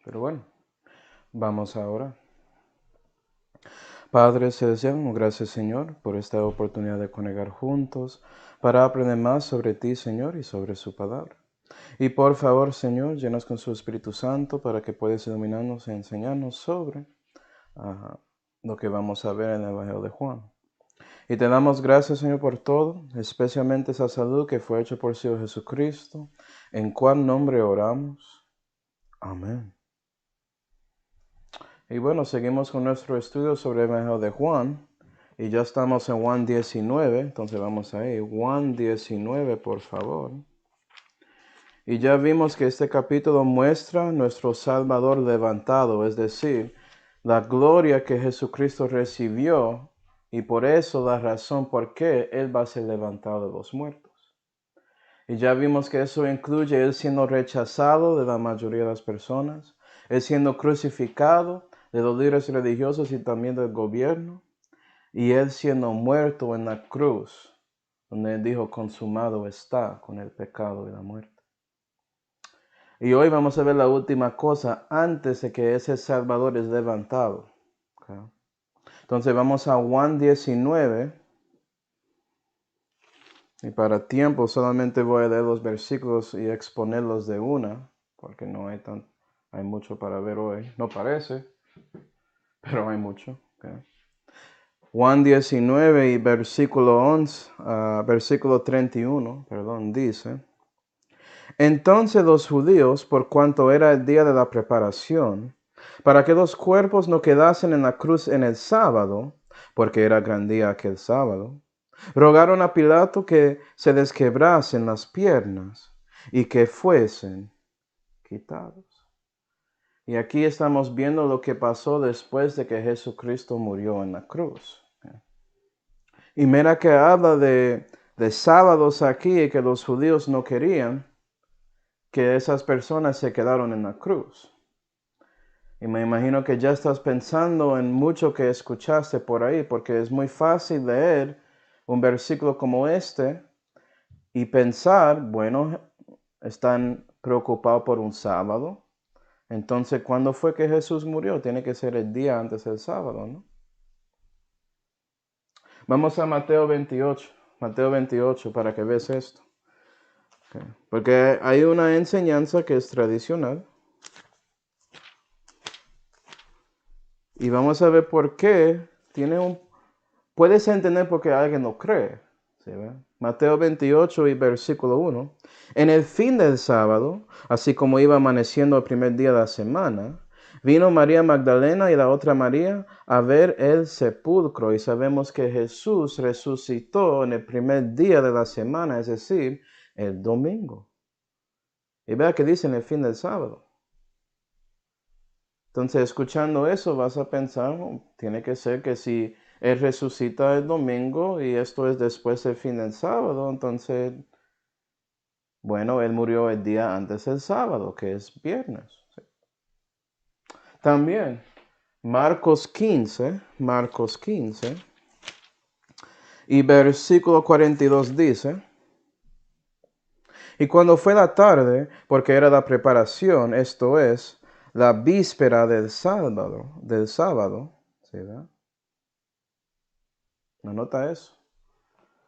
Pero bueno, vamos ahora. Padre Celestial, gracias Señor por esta oportunidad de conectar juntos para aprender más sobre ti, Señor, y sobre su palabra. Y por favor, Señor, llenas con su Espíritu Santo para que puedas iluminarnos y enseñarnos sobre lo que vamos a ver en el Evangelio de Juan. Y te damos gracias, Señor, por todo, especialmente esa salud que fue hecha por Señor Jesucristo, en cual nombre oramos. Amén. Y bueno, seguimos con nuestro estudio sobre el Evangelio de Juan. Y ya estamos en Juan 19, entonces vamos ahí. Juan 19, por favor. Y ya vimos que este capítulo muestra nuestro Salvador levantado, es decir, la gloria que Jesucristo recibió y por eso la razón por qué Él va a ser levantado de los muertos. Y ya vimos que eso incluye Él siendo rechazado de la mayoría de las personas, Él siendo crucificado de los líderes religiosos y también del gobierno, y Él siendo muerto en la cruz, donde Él dijo, consumado está con el pecado y la muerte. Y hoy vamos a ver la última cosa antes de que ese Salvador es levantado. Okay. Entonces vamos a Juan 19. Y para tiempo solamente voy a leer los versículos y exponerlos de una, porque no hay mucho para ver hoy. No parece, pero hay mucho. Okay. Juan 19 y versículo 31, dice: Entonces los judíos, por cuanto era el día de la preparación, para que los cuerpos no quedasen en la cruz en el sábado, porque era gran día aquel sábado, rogaron a Pilato que se les quebrasen las piernas y que fuesen quitados. Y aquí estamos viendo lo que pasó después de que Jesucristo murió en la cruz. Y mira que habla de sábados aquí y que los judíos no querían que esas personas se quedaron en la cruz. Y me imagino que ya estás pensando en mucho que escuchaste por ahí, porque es muy fácil leer un versículo como este y pensar, bueno, están preocupados por un sábado. Entonces, ¿cuándo fue que Jesús murió? Tiene que ser el día antes del sábado, ¿no? Vamos a Mateo 28. Mateo 28 para que veas esto. Okay. Porque hay una enseñanza que es tradicional. Y vamos a ver por qué puedes entender por qué alguien no cree. ¿Sí, ve? Mateo 28 y versículo 1. En el fin del sábado, así como iba amaneciendo el primer día de la semana, vino María Magdalena y la otra María a ver el sepulcro. Y sabemos que Jesús resucitó en el primer día de la semana, es decir, el domingo. Y vea que dice en el fin del sábado. Entonces, escuchando eso, vas a pensar, tiene que ser que si Él resucita el domingo y esto es después del fin del sábado, entonces, bueno, Él murió el día antes del sábado, que es viernes. ¿Sí? También, Marcos 15 y versículo 42 dice: Y cuando fue la tarde, porque era la preparación, esto es, la víspera del sábado, ¿sí, verdad? Anota eso.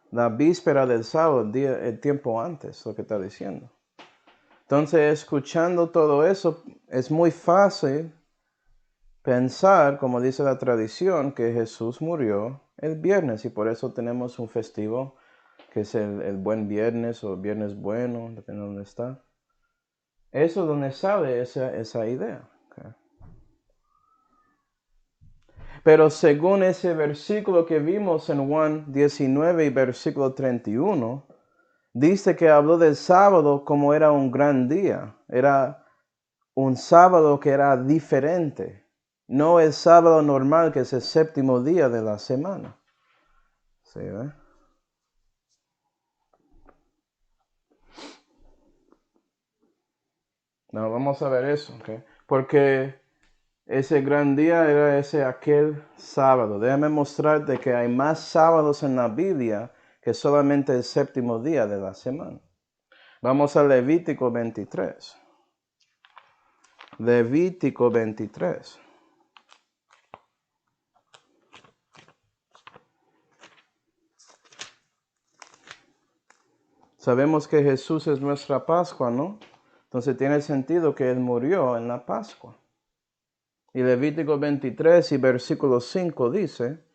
La víspera del sábado, el tiempo antes, lo que está diciendo. Entonces, escuchando todo eso, es muy fácil pensar, como dice la tradición, que Jesús murió el viernes y por eso tenemos un festivo que es el buen viernes o viernes bueno, depende de dónde está. Eso es donde sale esa idea. Okay. Pero según ese versículo que vimos en Juan 19 y versículo 31, dice que habló del sábado como era un gran día. Era un sábado que era diferente. No el sábado normal, que es el séptimo día de la semana. ¿Sí, ve? No, vamos a ver eso, ¿okay? Porque ese gran día era aquel sábado. Déjame mostrarte que hay más sábados en la Biblia que solamente el séptimo día de la semana. Vamos a Levítico 23. Levítico 23. Sabemos que Jesús es nuestra Pascua, ¿no? Entonces tiene sentido que Él murió en la Pascua. Y Levítico 23 y versículo 5 dice: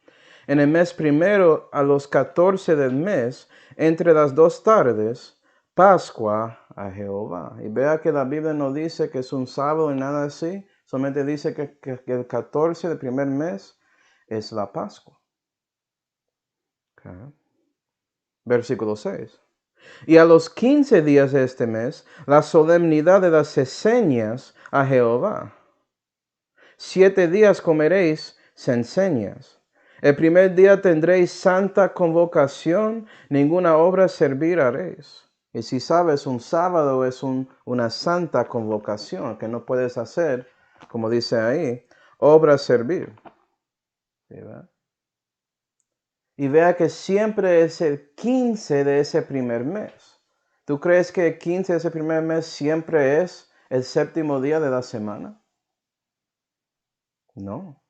en el mes primero, a los 14 del mes, entre las 2 tardes, Pascua a Jehová. Y vea que la Biblia no dice que es un sábado y nada así. Solamente dice que el 14 del primer mes es la Pascua. Okay. Versículo 6. Y a los 15 días de este mes, la solemnidad de las ceseñas a Jehová. 7 días comeréis cenceñas. El primer día tendréis santa convocación, ninguna obra servir haréis. Y si sabes, un sábado es una santa convocación, que no puedes hacer, como dice ahí, obra servir. ¿Sí, verdad? Y vea que siempre es el 15 de ese primer mes. ¿Tú crees que el 15 de ese primer mes siempre es el séptimo día de la semana? No.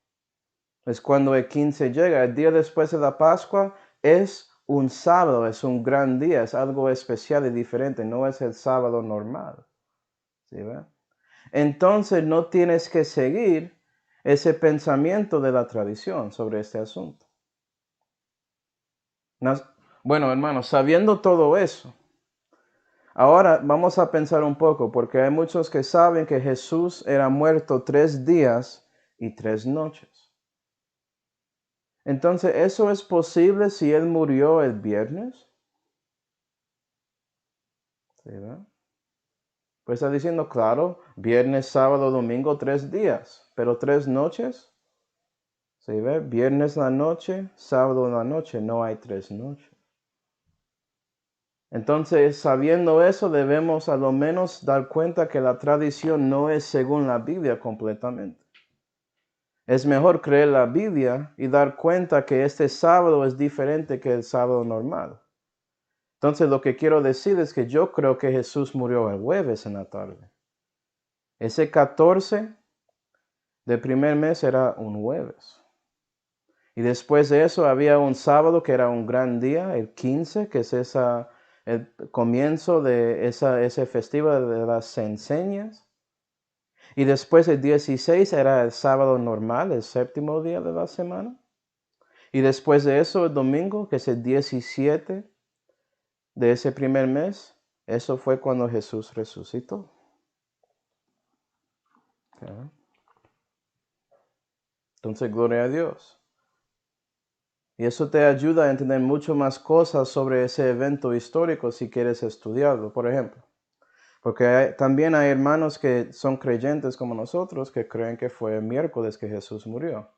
Es cuando el 15 llega. El día después de la Pascua es un sábado, es un gran día, es algo especial y diferente, no es el sábado normal. ¿Sí, ve? Entonces no tienes que seguir ese pensamiento de la tradición sobre este asunto. Bueno, hermanos, sabiendo todo eso, ahora vamos a pensar un poco, porque hay muchos que saben que Jesús era muerto 3 días y 3 noches. Entonces, ¿eso es posible si Él murió el viernes? ¿Sí, verdad? Pues está diciendo, claro, viernes, sábado, domingo, 3 días, pero 3 noches. ¿Sí, ve? Viernes la noche, sábado la noche, no hay 3 noches. Entonces, sabiendo eso, debemos a lo menos dar cuenta que la tradición no es según la Biblia completamente. Es mejor creer la Biblia y dar cuenta que este sábado es diferente que el sábado normal. Entonces, lo que quiero decir es que yo creo que Jesús murió el jueves en la tarde. Ese 14 del primer mes era un jueves. Y después de eso había un sábado que era un gran día, el 15, que es el comienzo de ese festival de las cenceñas. Y después el 16 era el sábado normal, el séptimo día de la semana. Y después de eso el domingo, que es el 17 de ese primer mes, eso fue cuando Jesús resucitó. Okay. Entonces, gloria a Dios. Y eso te ayuda a entender mucho más cosas sobre ese evento histórico si quieres estudiarlo, por ejemplo. Porque también hay hermanos que son creyentes como nosotros que creen que fue miércoles que Jesús murió.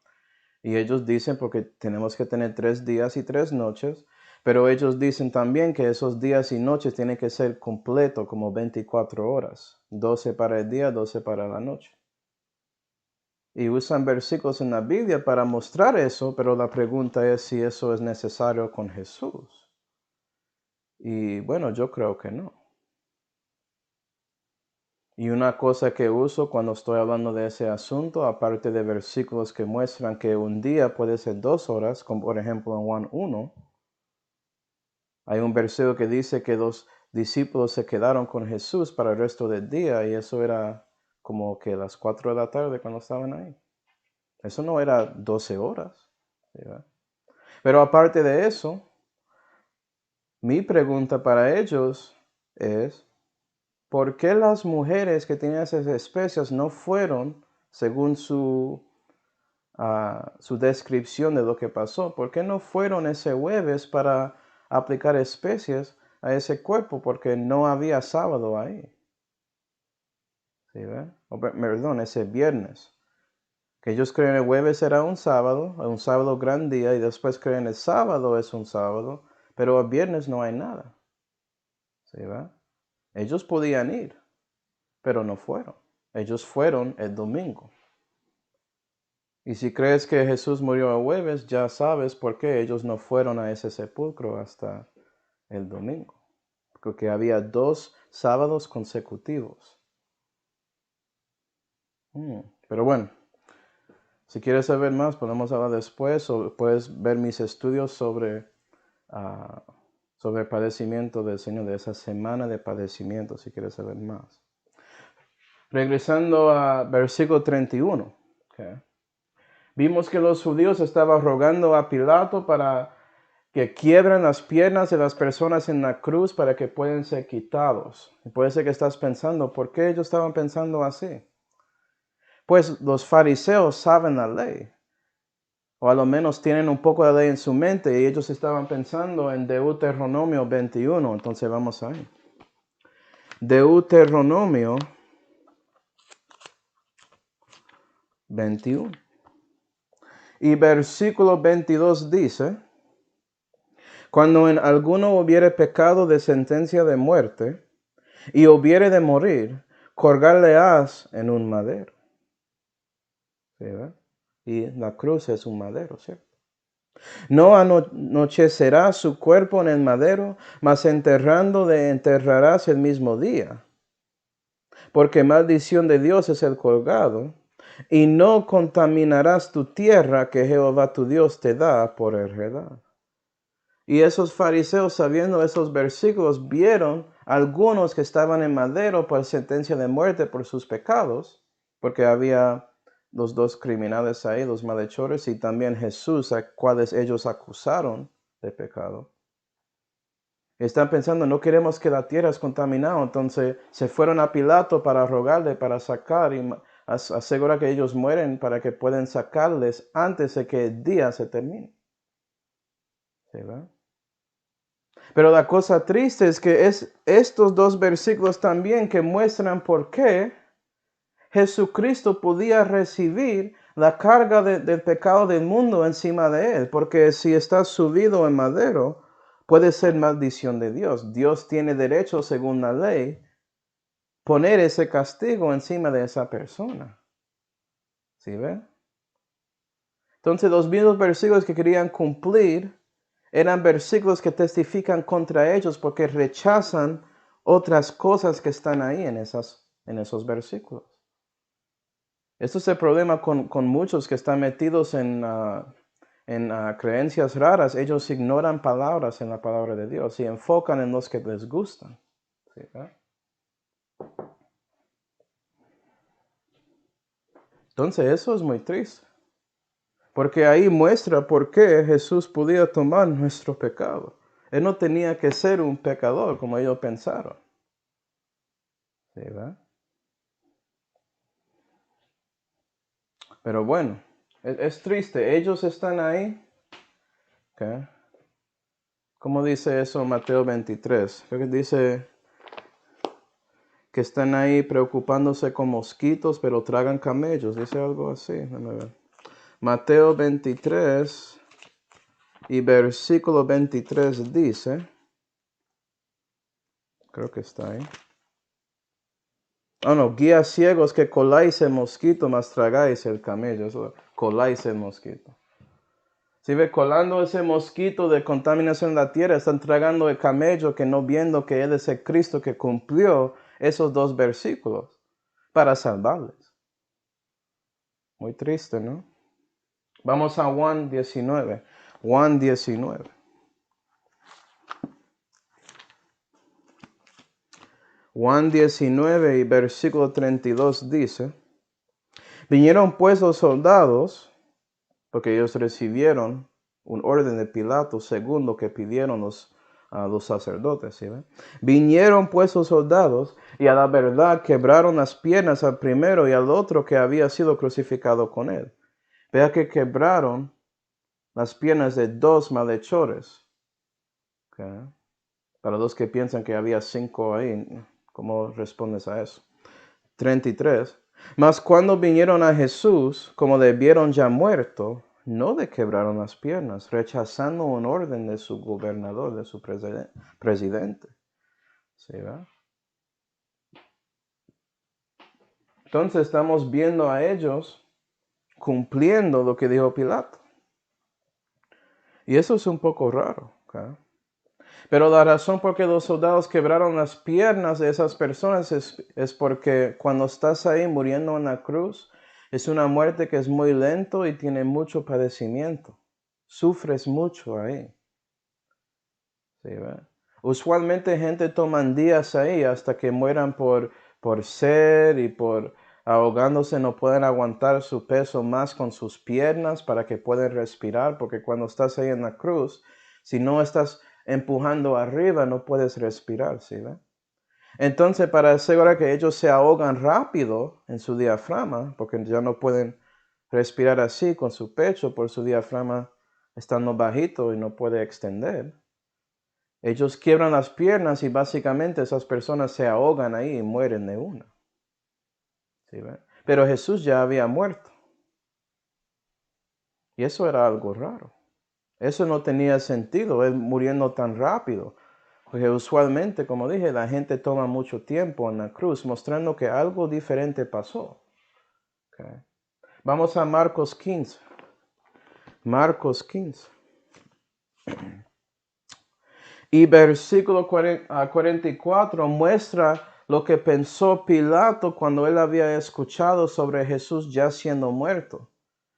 Y ellos dicen porque tenemos que tener 3 días y 3 noches, pero ellos dicen también que esos días y noches tienen que ser completos, como 24 horas. 12 para el día, 12 para la noche. Y usan versículos en la Biblia para mostrar eso, pero la pregunta es si eso es necesario con Jesús. Y bueno, yo creo que no. Y una cosa que uso cuando estoy hablando de ese asunto, aparte de versículos que muestran que un día puede ser 2 horas, como por ejemplo en Juan 1, hay un versículo que dice que los discípulos se quedaron con Jesús para el resto del día y eso era como que las 4 de la tarde cuando estaban ahí. Eso no era 12 horas. ¿Verdad? Pero aparte de eso, mi pregunta para ellos es, ¿por qué las mujeres que tenían esas especias no fueron, según su descripción de lo que pasó, por qué no fueron ese jueves para aplicar especias a ese cuerpo? Porque no había sábado ahí. ¿Sí, ve? Perdón, ese viernes. Que ellos creen el jueves era un sábado gran día, y después creen el sábado es un sábado, pero el viernes no hay nada. ¿Sí, ve? Ellos podían ir, pero no fueron. Ellos fueron el domingo. Y si crees que Jesús murió el jueves, ya sabes por qué ellos no fueron a ese sepulcro hasta el domingo. Porque había 2 sábados consecutivos. Pero bueno, si quieres saber más, podemos hablar después o puedes ver mis estudios sobre el padecimiento del Señor, de esa semana de padecimiento, si quieres saber más. Regresando a versículo 31. Okay. Vimos que los judíos estaban rogando a Pilato para que quiebren las piernas de las personas en la cruz para que puedan ser quitados. Y puede ser que estás pensando, ¿por qué ellos estaban pensando así? Pues los fariseos saben la ley, o a lo menos tienen un poco de ley en su mente, y ellos estaban pensando en Deuteronomio 21, entonces vamos ahí. Deuteronomio 21. Y versículo 22 dice, cuando en alguno hubiere pecado de sentencia de muerte, y hubiere de morir, colgarle has en un madero. ¿Sí, verdad? Y la cruz es un madero, ¿cierto? No anochecerá su cuerpo en el madero, mas enterrarás el mismo día. Porque maldición de Dios es el colgado, y no contaminarás tu tierra que Jehová tu Dios te da por heredad. Y esos fariseos, sabiendo esos versículos, vieron algunos que estaban en madero por sentencia de muerte por sus pecados, porque había los dos criminales ahí, los malhechores, y también Jesús, a cuales ellos acusaron de pecado. Están pensando, no queremos que la tierra es contaminada, entonces se fueron a Pilato para rogarle, para sacar y asegurar que ellos mueren para que puedan sacarles antes de que el día se termine. ¿Sí, verdad? Pero la cosa triste es que es estos dos versículos también que muestran por qué Jesucristo podía recibir la carga del pecado del mundo encima de él. Porque si está subido en madero, puede ser maldición de Dios. Dios tiene derecho, según la ley, poner ese castigo encima de esa persona. ¿Sí ve? Entonces los mismos versículos que querían cumplir eran versículos que testifican contra ellos porque rechazan otras cosas que están ahí en esos versículos. Esto es el problema con muchos que están metidos en creencias raras. Ellos ignoran palabras en la palabra de Dios y enfocan en los que les gustan. ¿Sí, ¿verdad? Entonces eso es muy triste. Porque ahí muestra por qué Jesús podía tomar nuestro pecado. Él no tenía que ser un pecador como ellos pensaron. ¿Sí, verdad? Pero bueno, es triste. Ellos están ahí. ¿Okay? ¿Cómo dice eso Mateo 23? Creo que dice que están ahí preocupándose con mosquitos, pero tragan camellos. Dice algo así. Déjame ver. Mateo 23 y versículo 23 dice, creo que está ahí. No, guías ciegos que coláis el mosquito, mas tragáis el camello. Eso, coláis el mosquito. Si ve colando ese mosquito de contaminación en la tierra, están tragando el camello que no viendo que Él es el Cristo que cumplió esos dos versículos para salvarles. Muy triste, ¿no? Vamos a Juan 19. Juan 19. Juan 19 y versículo 32 dice, vinieron pues los soldados, porque ellos recibieron un orden de Pilato según lo que pidieron los sacerdotes. ¿Sí? Vinieron pues los soldados y a la verdad quebraron las piernas al primero y al otro que había sido crucificado con él. Vea que quebraron las piernas de dos malhechores. ¿Okay? Para los que piensan que había 5 ahí, ¿cómo respondes a eso? 33. Mas cuando vinieron a Jesús, como le vieron ya muerto, no le quebraron las piernas, rechazando un orden de su gobernador, de su presidente. ¿Sí, verdad? Entonces estamos viendo a ellos cumpliendo lo que dijo Pilato. Y eso es un poco raro. ¿Okay? Pero la razón por que los soldados quebraron las piernas de esas personas es porque cuando estás ahí muriendo en la cruz, es una muerte que es muy lento y tiene mucho padecimiento. Sufres mucho ahí. ¿Sí, ve? Usualmente gente toman días ahí hasta que mueran por sed y por ahogándose, no pueden aguantar su peso más con sus piernas para que puedan respirar, porque cuando estás ahí en la cruz, si no estás empujando arriba, no puedes respirar, ¿sí ve? Entonces, para asegurar que ellos se ahogan rápido en su diafragma, porque ya no pueden respirar así con su pecho por su diafragma estando bajito y no puede extender. Ellos quiebran las piernas y básicamente esas personas se ahogan ahí y mueren de una. ¿Sí ve? Pero Jesús ya había muerto. Y eso era algo raro. Eso no tenía sentido, él muriendo tan rápido. Porque usualmente, como dije, la gente toma mucho tiempo en la cruz, mostrando que algo diferente pasó. Okay. Vamos a Marcos 15. Marcos 15. Y versículo 44 muestra lo que pensó Pilato cuando él había escuchado sobre Jesús ya siendo muerto.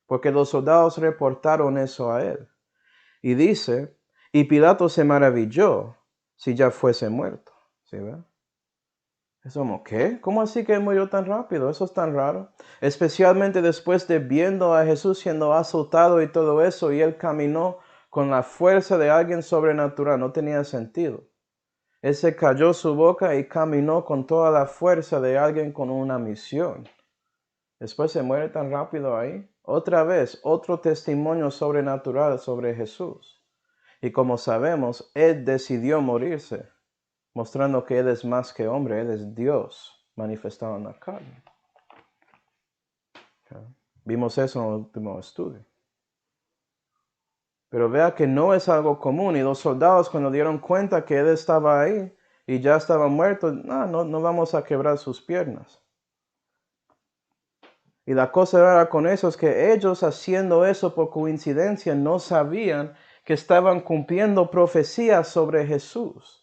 Porque los soldados reportaron eso a él. Y dice, y Pilato se maravilló si ya fuese muerto. ¿Sí ve? Es como, ¿qué? ¿Cómo así que murió tan rápido? Eso es tan raro. Especialmente después de viendo a Jesús siendo azotado y todo eso, y él caminó con la fuerza de alguien sobrenatural. No tenía sentido. Él se cayó su boca y caminó con toda la fuerza de alguien con una misión. Después se muere tan rápido ahí. Otra vez, otro testimonio sobrenatural sobre Jesús. Y como sabemos, Él decidió morirse, mostrando que Él es más que hombre, Él es Dios manifestado en la carne. Okay. Vimos eso en el último estudio. Pero vea que no es algo común. Y los soldados cuando dieron cuenta que Él estaba ahí y ya estaba muerto, no vamos a quebrar sus piernas. Y la cosa rara con eso es que ellos haciendo eso por coincidencia no sabían que estaban cumpliendo profecías sobre Jesús.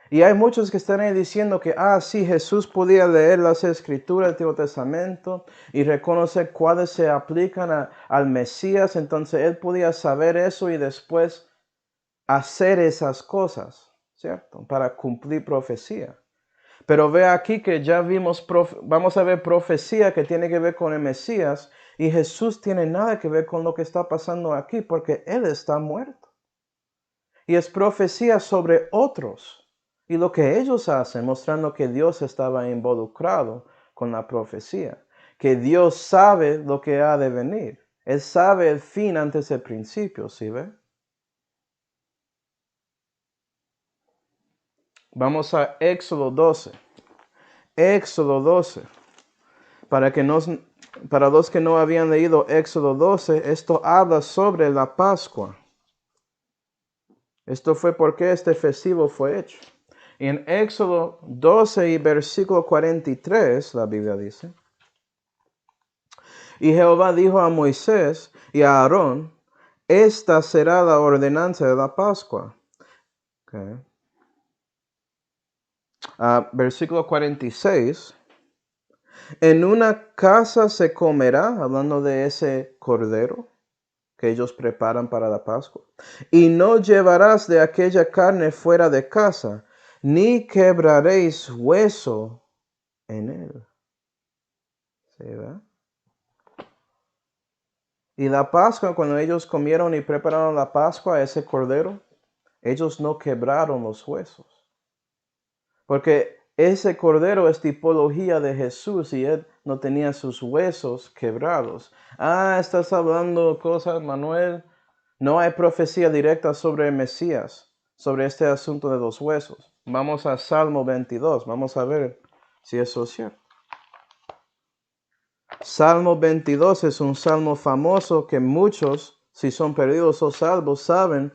Y hay muchos que están ahí diciendo que, sí, Jesús podía leer las escrituras del Antiguo Testamento y reconocer cuáles se aplican al Mesías. Entonces él podía saber eso y después hacer esas cosas, ¿cierto? Para cumplir profecía. Pero ve aquí que ya vamos a ver profecía que tiene que ver con el Mesías y Jesús tiene nada que ver con lo que está pasando aquí porque Él está muerto. Y es profecía sobre otros y lo que ellos hacen, mostrando que Dios estaba involucrado con la profecía, que Dios sabe lo que ha de venir. Él sabe el fin antes del principio, ¿sí ve? Vamos a Éxodo 12. Éxodo 12. Para los que no habían leído Éxodo 12, esto habla sobre la Pascua. Esto fue porque este festivo fue hecho. Y en Éxodo 12 y versículo 43, la Biblia dice, y Jehová dijo a Moisés y a Aarón, esta será la ordenanza de la Pascua. Okay. Versículo 46. En una casa se comerá, hablando de ese cordero que ellos preparan para la Pascua. Y no llevarás de aquella carne fuera de casa, ni quebraréis hueso en él. ¿Sí, verdad? Y la Pascua, cuando ellos comieron y prepararon la Pascua, ese cordero, ellos no quebraron los huesos. Porque ese cordero es tipología de Jesús y él no tenía sus huesos quebrados. Estás hablando cosas, Manuel. No hay profecía directa sobre el Mesías, sobre este asunto de los huesos. Vamos a Salmo 22, vamos a ver si eso es cierto. Salmo 22 es un salmo famoso que muchos, si son perdidos o salvos, saben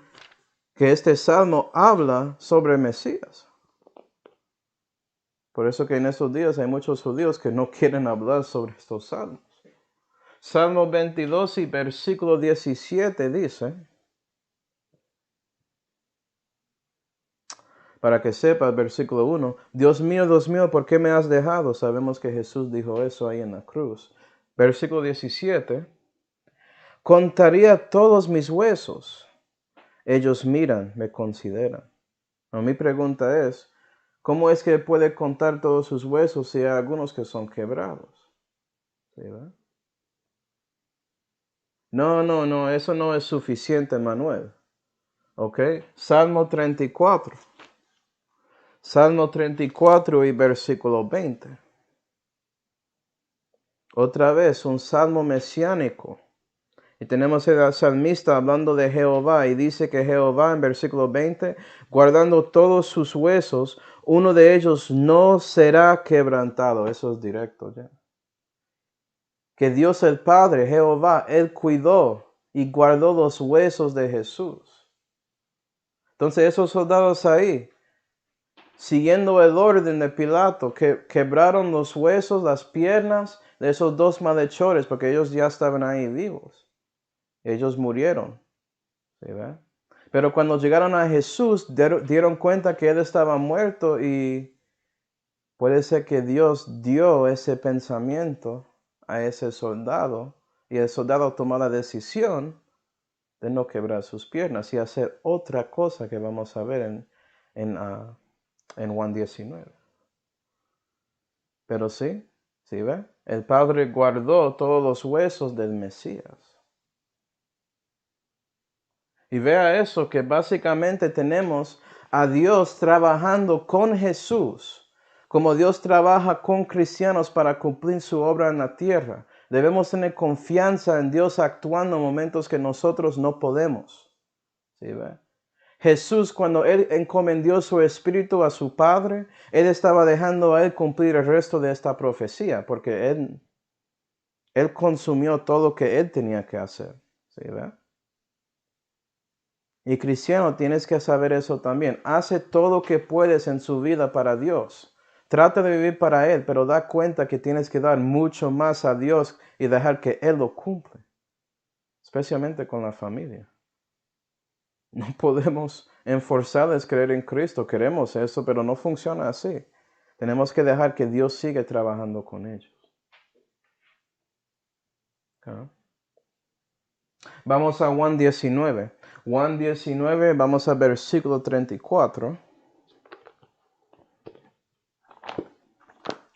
que este salmo habla sobre el Mesías. Por eso que en estos días hay muchos judíos que no quieren hablar sobre estos salmos. Salmo 22 y versículo 17 dice, Para que sepa, versículo 1, Dios mío, ¿por qué me has dejado? Sabemos que Jesús dijo eso ahí en la cruz. Versículo 17, contaría todos mis huesos. Ellos miran, me consideran. Mi pregunta es, ¿cómo es que puede contar todos sus huesos si hay algunos que son quebrados? ¿Sí, verdad? No, eso no es suficiente, Manuel. ¿Ok? Salmo 34. Salmo 34 y versículo 20. Otra vez, un salmo mesiánico. Y tenemos el salmista hablando de Jehová y dice que Jehová en versículo 20, guardando todos sus huesos, uno de ellos no será quebrantado. Eso es directo ya. Que Dios el Padre, Jehová, Él cuidó y guardó los huesos de Jesús. Entonces esos soldados ahí, siguiendo el orden de Pilato, que quebraron los huesos, las piernas de esos dos malhechores, porque ellos ya estaban ahí vivos. Ellos murieron. ¿Sí, ve? Pero cuando llegaron a Jesús, dieron cuenta que Él estaba muerto y puede ser que Dios dio ese pensamiento a ese soldado y el soldado tomó la decisión de no quebrar sus piernas y hacer otra cosa que vamos a ver en Juan 19. Pero sí, ve, el Padre guardó todos los huesos del Mesías. Y vea eso, que básicamente tenemos a Dios trabajando con Jesús, como Dios trabaja con cristianos para cumplir su obra en la tierra. Debemos tener confianza en Dios actuando en momentos que nosotros no podemos. ¿Sí, ve? Jesús, cuando Él encomendó su espíritu a su Padre, Él estaba dejando a Él cumplir el resto de esta profecía, porque Él consumió todo lo que Él tenía que hacer. ¿Sí, ve? Y cristiano, tienes que saber eso también. Hace todo lo que puedes en su vida para Dios. Trata de vivir para Él, pero da cuenta que tienes que dar mucho más a Dios y dejar que Él lo cumple. Especialmente con la familia. No podemos enforzarles a creer en Cristo. Queremos eso, pero no funciona así. Tenemos que dejar que Dios siga trabajando con ellos. ¿Okay? Vamos a Juan 19. Juan 19, vamos a versículo 34.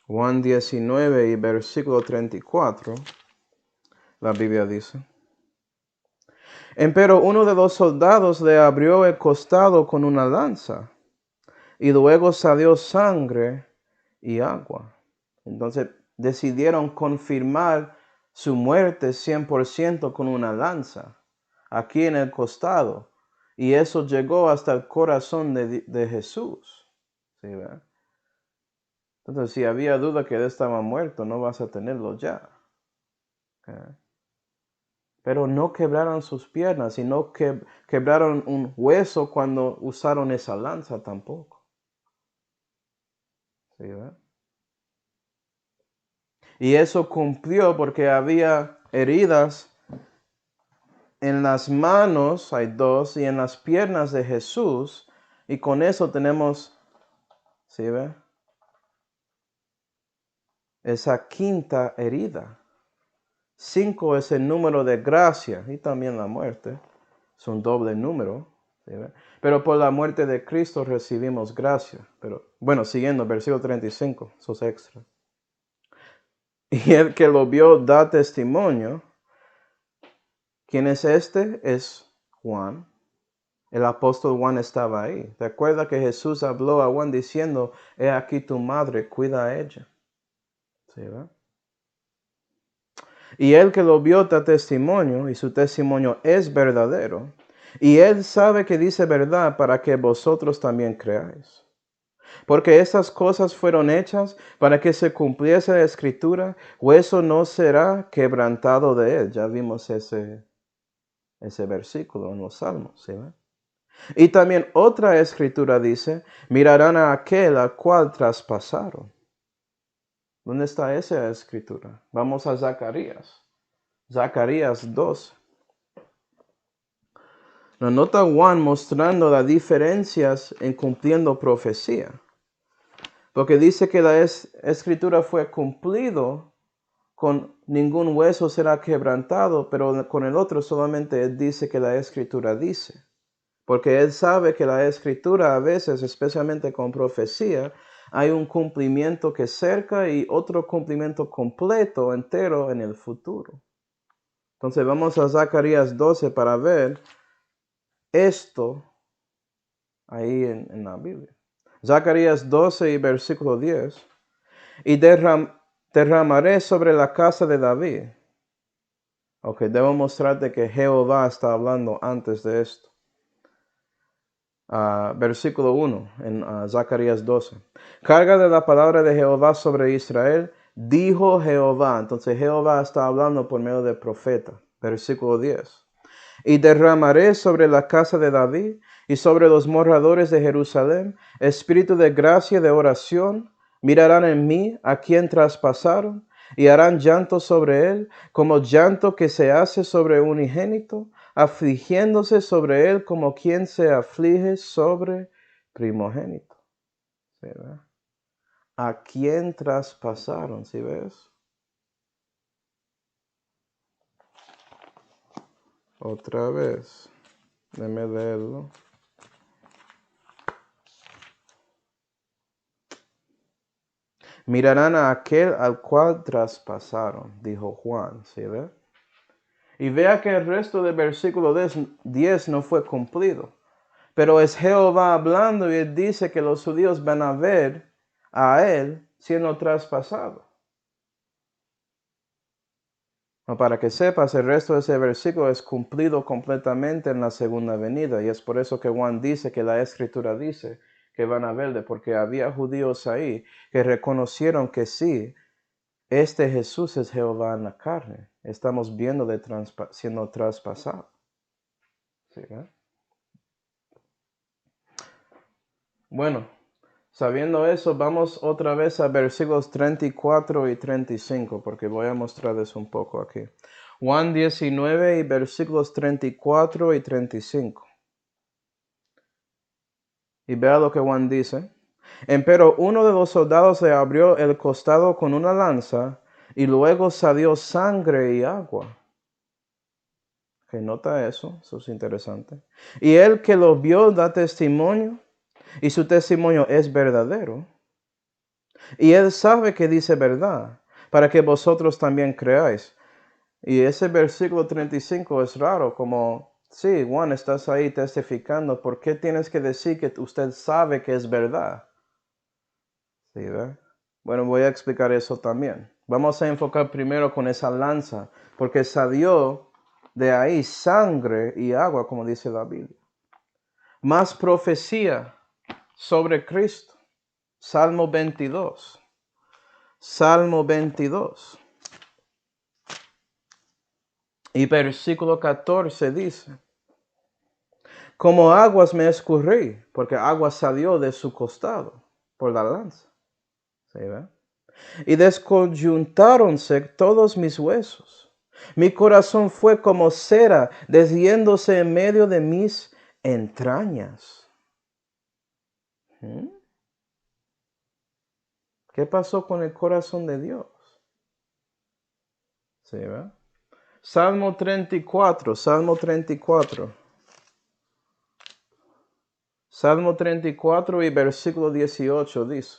Juan 19 y versículo 34, la Biblia dice. Empero uno de los soldados le abrió el costado con una lanza, y luego salió sangre y agua. Entonces decidieron confirmar su muerte 100% con una lanza, aquí en el costado. Y eso llegó hasta el corazón de Jesús. ¿Sí, verdad? Entonces, si había duda que él estaba muerto, no vas a tenerlo ya. Okay. Pero no quebraron sus piernas y no quebraron un hueso cuando usaron esa lanza tampoco. ¿Sí, verdad? Y eso cumplió porque había heridas en las manos, hay dos, y en las piernas de Jesús. Y con eso tenemos, ¿sí, ve? Esa quinta herida. 5 es el número de gracia y también la muerte. Es un doble número. ¿Sí, ve? Pero por la muerte de Cristo recibimos gracia. Pero bueno, siguiendo, versículo 35, eso es extra. Y el que lo vio da testimonio. ¿Quién es este? Es Juan. El apóstol Juan estaba ahí. Recuerda que Jesús habló a Juan diciendo, he aquí tu madre, cuida a ella. ¿Sí, ve? Y el que lo vio da testimonio, y su testimonio es verdadero. Y él sabe que dice verdad para que vosotros también creáis. Porque estas cosas fueron hechas para que se cumpliese la escritura, hueso no será quebrantado de él. Ya vimos ese versículo en los Salmos, ¿sí? Y también otra escritura dice, mirarán a aquel al cual traspasaron. ¿Dónde está esa escritura? Vamos a Zacarías. Zacarías 2. Nos nota Juan mostrando las diferencias en cumpliendo profecía. Porque dice que la escritura fue cumplido, con ningún hueso será quebrantado, pero con el otro solamente él dice que la escritura dice. Porque él sabe que la escritura a veces, especialmente con profecía, hay un cumplimiento que cerca y otro cumplimiento completo, entero en el futuro. Entonces vamos a Zacarías 12 para ver esto ahí en la Biblia. Zacarías 12 y versículo 10. Y derramaré sobre la casa de David. Ok, debo mostrarte que Jehová está hablando antes de esto. Versículo 1 en Zacarías 12. Carga de la palabra de Jehová sobre Israel, dijo Jehová. Entonces Jehová está hablando por medio del profeta. Versículo 10. Y derramaré sobre la casa de David y sobre los moradores de Jerusalén espíritu de gracia y de oración. Mirarán en mí a quien traspasaron y harán llanto sobre él, como llanto que se hace sobre un unigénito, afligiéndose sobre él como quien se aflige sobre primogénito. ¿Sí, verdad? ¿A quién traspasaron? ¿Sí ves? Otra vez. Déjame leerlo. Mirarán a aquel al cual traspasaron, dijo Juan, ¿sí ve? Y vea que el resto del versículo 10 no fue cumplido. Pero es Jehová hablando y él dice que los judíos van a ver a él siendo traspasado. No, para que sepas, el resto de ese versículo es cumplido completamente en la segunda venida. Y es por eso que Juan dice que la escritura dice que van a verle, porque había judíos ahí que reconocieron que sí, este Jesús es Jehová en la carne. Estamos viendo siendo traspasado. ¿Sí, Bueno, sabiendo eso, vamos otra vez a versículos 34 y 35, porque voy a mostrarles un poco aquí. Juan 19 y versículos 34 y 35. Y vea lo que Juan dice. Empero uno de los soldados le abrió el costado con una lanza, y luego salió sangre y agua. Que nota eso es interesante. Y el que lo vio da testimonio, y su testimonio es verdadero. Y él sabe que dice verdad, para que vosotros también creáis. Y ese versículo 35 es raro, como, sí, Juan, estás ahí testificando, ¿por qué tienes que decir que usted sabe que es verdad? ¿Sí, ve? Bueno, voy a explicar eso también. Vamos a enfocar primero con esa lanza, porque salió de ahí sangre y agua, como dice la Biblia. Más profecía sobre Cristo. Salmo 22. Salmo 22. Y versículo 14 dice, como aguas me escurrí, porque agua salió de su costado por la lanza. ¿Sí, ve? Y descoyuntáronse todos mis huesos. Mi corazón fue como cera deshiéndose en medio de mis entrañas. ¿Qué pasó con el corazón de Dios? ¿Sí, ve? Salmo 34, Salmo 34. Salmo 34 y versículo 18 dice,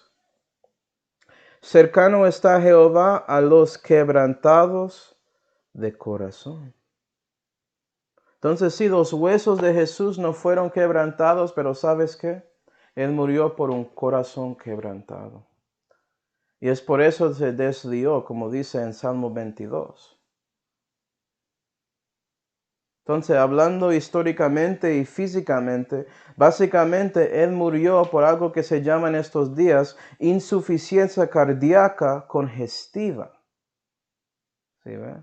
cercano está Jehová a los quebrantados de corazón. Entonces, sí, los huesos de Jesús no fueron quebrantados, pero ¿sabes qué? Él murió por un corazón quebrantado. Y es por eso se deslió, como dice en Salmo 22. Entonces, hablando históricamente y físicamente, básicamente Él murió por algo que se llama en estos días insuficiencia cardíaca congestiva. ¿Sí, ve?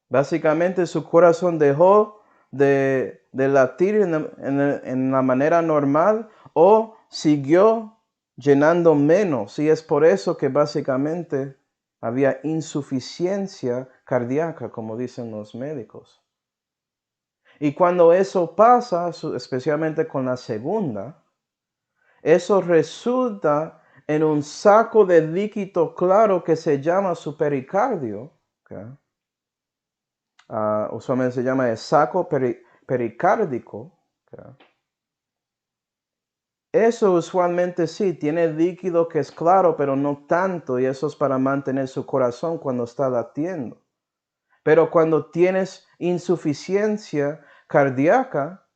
Básicamente su corazón dejó de latir en la manera normal o siguió llenando menos. Y es por eso que básicamente había insuficiencia cardíaca, como dicen los médicos. Y cuando eso pasa, especialmente con la segunda, eso resulta en un saco de líquido claro que se llama su pericardio. ¿Okay? Usualmente se llama el saco pericárdico. ¿Okay? Eso usualmente sí, tiene líquido que es claro, pero no tanto, y eso es para mantener su corazón cuando está latiendo. Pero cuando tienes insuficiencia cardíaca,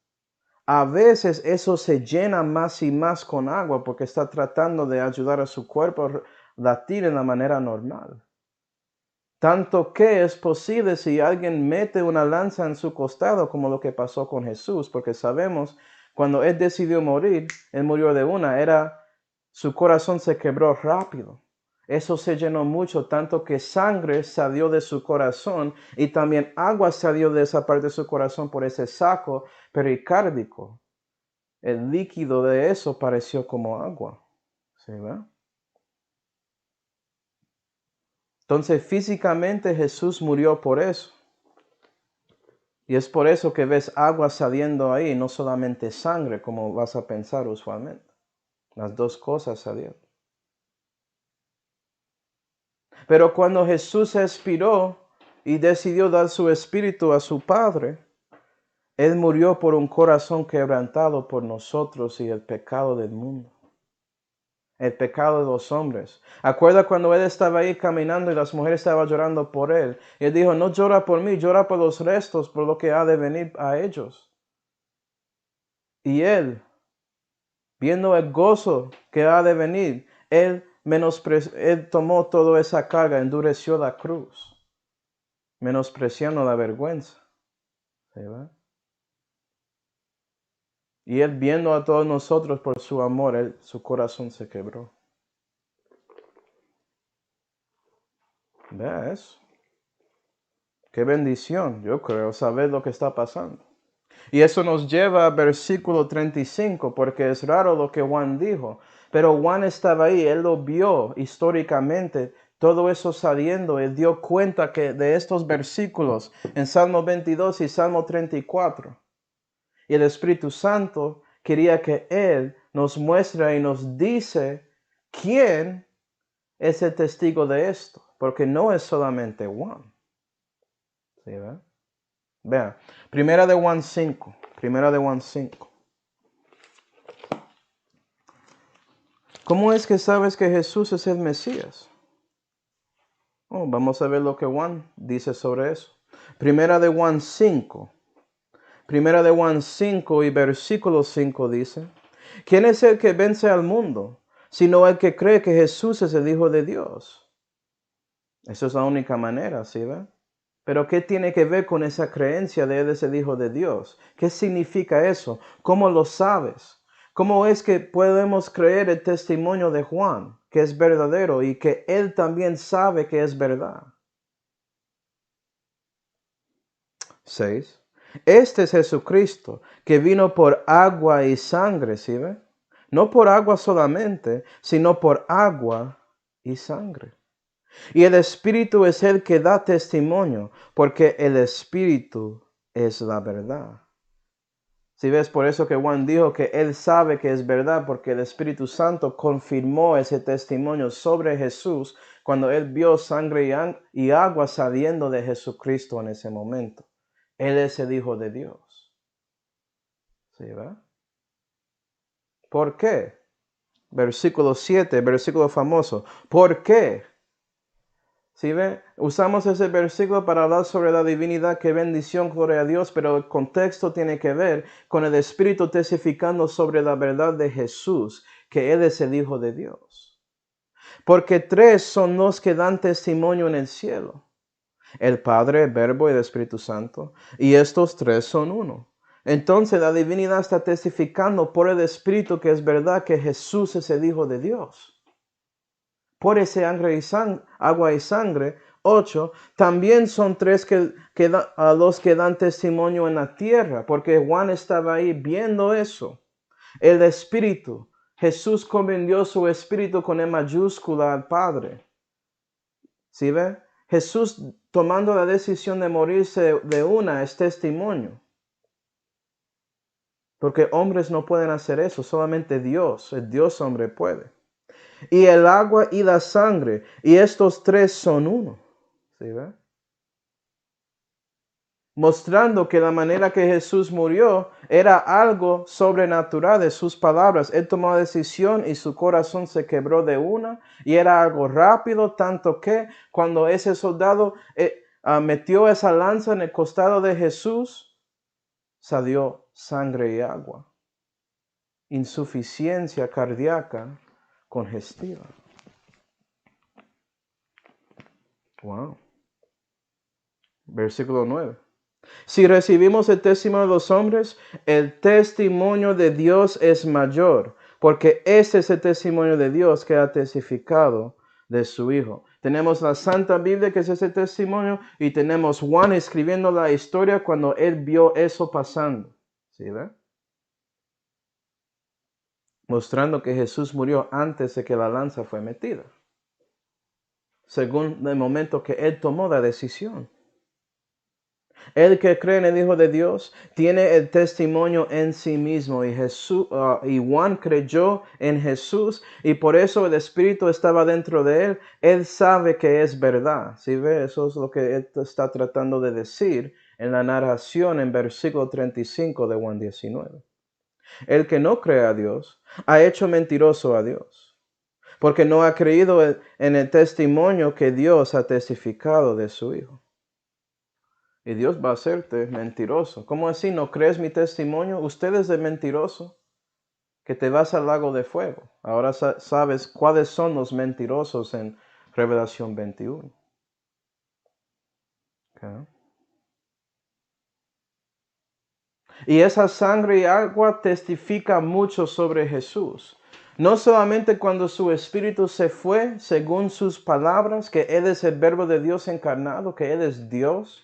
a veces eso se llena más y más con agua porque está tratando de ayudar a su cuerpo a latir en la manera normal. Tanto que es posible si alguien mete una lanza en su costado, como lo que pasó con Jesús, porque sabemos, cuando él decidió morir, él murió de una, su corazón se quebró rápido. Eso se llenó mucho, tanto que sangre salió de su corazón y también agua salió de esa parte de su corazón por ese saco pericárdico. El líquido de eso pareció como agua. ¿Sí, ve? Entonces, físicamente Jesús murió por eso. Y es por eso que ves agua saliendo ahí, no solamente sangre, como vas a pensar usualmente. Las dos cosas salieron. Pero cuando Jesús expiró y decidió dar su espíritu a su Padre, Él murió por un corazón quebrantado por nosotros y el pecado del mundo. El pecado de los hombres. ¿Acuerda cuando Él estaba ahí caminando y las mujeres estaban llorando por Él? Y Él dijo, no llora por mí, llora por los restos, por lo que ha de venir a ellos. Y Él, viendo el gozo que ha de venir, Él tomó toda esa carga, endureció la cruz, menospreciando la vergüenza. ¿Sí, va? Y Él viendo a todos nosotros por su amor, su corazón se quebró. Vea eso. Qué bendición, yo creo, saber lo que está pasando. Y eso nos lleva al versículo 35, porque es raro lo que Juan dijo. Pero Juan estaba ahí, él lo vio históricamente, todo eso saliendo. Él dio cuenta que de estos versículos en Salmo 22 y Salmo 34. Y el Espíritu Santo quería que Él nos muestre y nos dice quién es el testigo de esto. Porque no es solamente Juan. ¿Sí, ve? Vean, Primera de Juan 5. Primera de Juan 5. ¿Cómo es que sabes que Jesús es el Mesías? Vamos a ver lo que Juan dice sobre eso. Primera de Juan 5. Primera de Juan 5 y versículo 5 dice, ¿quién es el que vence al mundo? Sino el que cree que Jesús es el Hijo de Dios. Esa es la única manera, ¿sí ve? Pero ¿qué tiene que ver con esa creencia de Él es el Hijo de Dios? ¿Qué significa eso? ¿Cómo lo sabes? ¿Cómo es que podemos creer el testimonio de Juan, que es verdadero y que Él también sabe que es verdad? 6. Este es Jesucristo, que vino por agua y sangre, ¿sí ve? No por agua solamente, sino por agua y sangre. Y el Espíritu es el que da testimonio, porque el Espíritu es la verdad. Si ves, por eso que Juan dijo que él sabe que es verdad, porque el Espíritu Santo confirmó ese testimonio sobre Jesús cuando él vio sangre y agua saliendo de Jesucristo en ese momento. Él es el Hijo de Dios. ¿Sí, va? ¿Por qué? Versículo 7, versículo famoso. ¿Por qué? ¿Sí ve? Usamos ese versículo para hablar sobre la divinidad, qué bendición, gloria a Dios, pero el contexto tiene que ver con el Espíritu testificando sobre la verdad de Jesús, que Él es el Hijo de Dios. Porque tres son los que dan testimonio en el cielo: el Padre, el Verbo y el Espíritu Santo, y estos tres son uno. Entonces la divinidad está testificando por el Espíritu que es verdad que Jesús es el Hijo de Dios. Por ese agua y sangre. 8. También son tres a los que dan testimonio en la tierra, porque Juan estaba ahí viendo eso. El Espíritu. Jesús convenció su Espíritu con E mayúscula al Padre. ¿Sí ve? Jesús tomando la decisión de morirse de una es testimonio. Porque hombres no pueden hacer eso, solamente Dios, el Dios hombre puede. Y el agua y la sangre, y estos tres son uno. ¿Sí ve? Mostrando que la manera que Jesús murió era algo sobrenatural de sus palabras. Él tomó la decisión y su corazón se quebró de una y era algo rápido, tanto que cuando ese soldado metió esa lanza en el costado de Jesús, salió sangre y agua. Insuficiencia cardíaca congestiva. Wow. Versículo 9. Si recibimos el testimonio de los hombres, el testimonio de Dios es mayor, porque ese es el testimonio de Dios que ha testificado de su Hijo. Tenemos la Santa Biblia, que es ese testimonio, y tenemos Juan escribiendo la historia cuando él vio eso pasando. ¿Sí ve? Mostrando que Jesús murió antes de que la lanza fue metida, según el momento que él tomó la decisión. El que cree en el Hijo de Dios tiene el testimonio en sí mismo y y Juan creyó en Jesús y por eso el Espíritu estaba dentro de él. Él sabe que es verdad. ¿Sí ve? Eso es lo que él está tratando de decir en la narración en versículo 35 de Juan 19. El que no cree a Dios ha hecho mentiroso a Dios, porque no ha creído en el testimonio que Dios ha testificado de su Hijo. Y Dios va a hacerte mentiroso. ¿Cómo así? ¿No crees mi testimonio? Usted es de mentiroso, que te vas al lago de fuego. Ahora sabes cuáles son los mentirosos en Revelación 21. Okay. Y esa sangre y agua testifica mucho sobre Jesús. No solamente cuando su espíritu se fue, según sus palabras, que Él es el verbo de Dios encarnado, que Él es Dios,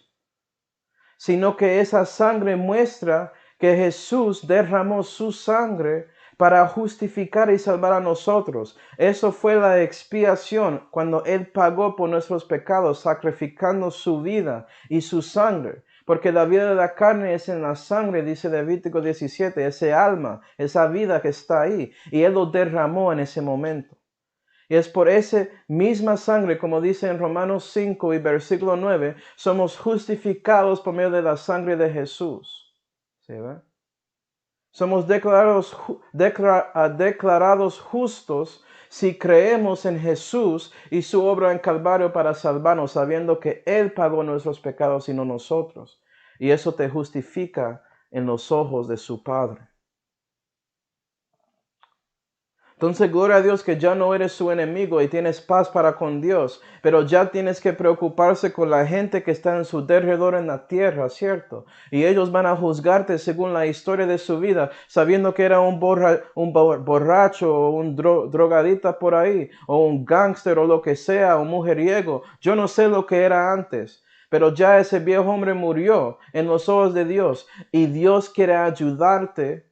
sino que esa sangre muestra que Jesús derramó su sangre para justificar y salvar a nosotros. Eso fue la expiación cuando Él pagó por nuestros pecados, sacrificando su vida y su sangre. Porque la vida de la carne es en la sangre, dice Levítico 17, ese alma, esa vida que está ahí. Y Él lo derramó en ese momento. Y es por esa misma sangre, como dice en Romanos 5 y versículo 9, somos justificados por medio de la sangre de Jesús. ¿Sí ve? Somos declarados justos si creemos en Jesús y su obra en Calvario para salvarnos, sabiendo que Él pagó nuestros pecados y no nosotros. Y eso te justifica en los ojos de su Padre. Entonces, gloria a Dios que ya no eres su enemigo y tienes paz para con Dios, pero ya tienes que preocuparse con la gente que está en su derredor en la tierra, ¿cierto? Y ellos van a juzgarte según la historia de su vida, sabiendo que era un borracho o un drogadita por ahí, o un gángster o lo que sea, un mujeriego. Yo no sé lo que era antes. Pero ya ese viejo hombre murió en los ojos de Dios y Dios quiere ayudarte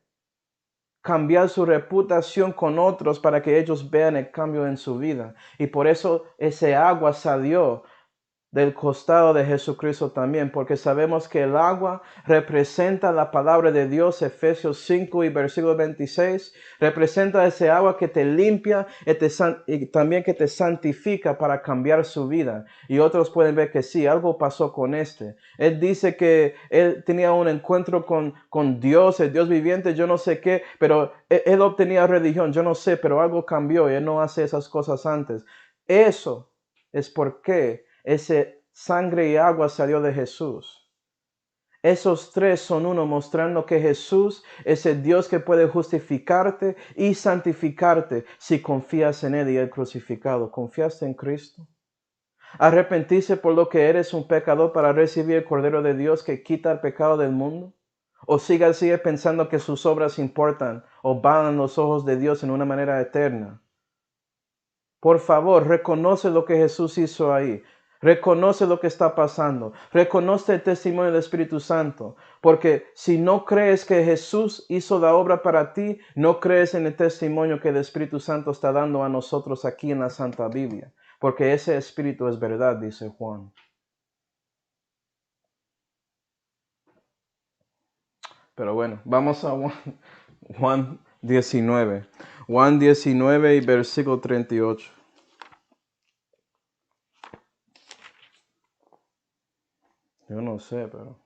cambiar su reputación con otros para que ellos vean el cambio en su vida. Y por eso ese agua salió del costado de Jesucristo también, porque sabemos que el agua representa la palabra de Dios, Efesios 5 y versículo 26, representa ese agua que te limpia y también que te santifica para cambiar su vida. Y otros pueden ver que sí, algo pasó con este. Él dice que él tenía un encuentro con Dios, el Dios viviente, yo no sé qué, pero él obtenía religión, yo no sé, pero algo cambió y él no hace esas cosas antes. Eso es porque ese sangre y agua salió de Jesús. Esos tres son uno, mostrando que Jesús es el Dios que puede justificarte y santificarte si confías en Él y el crucificado. ¿Confiaste en Cristo? ¿Arrepentirse por lo que eres un pecador para recibir el Cordero de Dios que quita el pecado del mundo? ¿O sigue pensando que sus obras importan o van en los ojos de Dios en una manera eterna? Por favor, reconoce lo que Jesús hizo ahí. Reconoce lo que está pasando. Reconoce el testimonio del Espíritu Santo. Porque si no crees que Jesús hizo la obra para ti, no crees en el testimonio que el Espíritu Santo está dando a nosotros aquí en la Santa Biblia. Porque ese Espíritu es verdad, dice Juan. Pero bueno, vamos a Juan 19. Juan 19 y versículo 38. Yo no sé, pero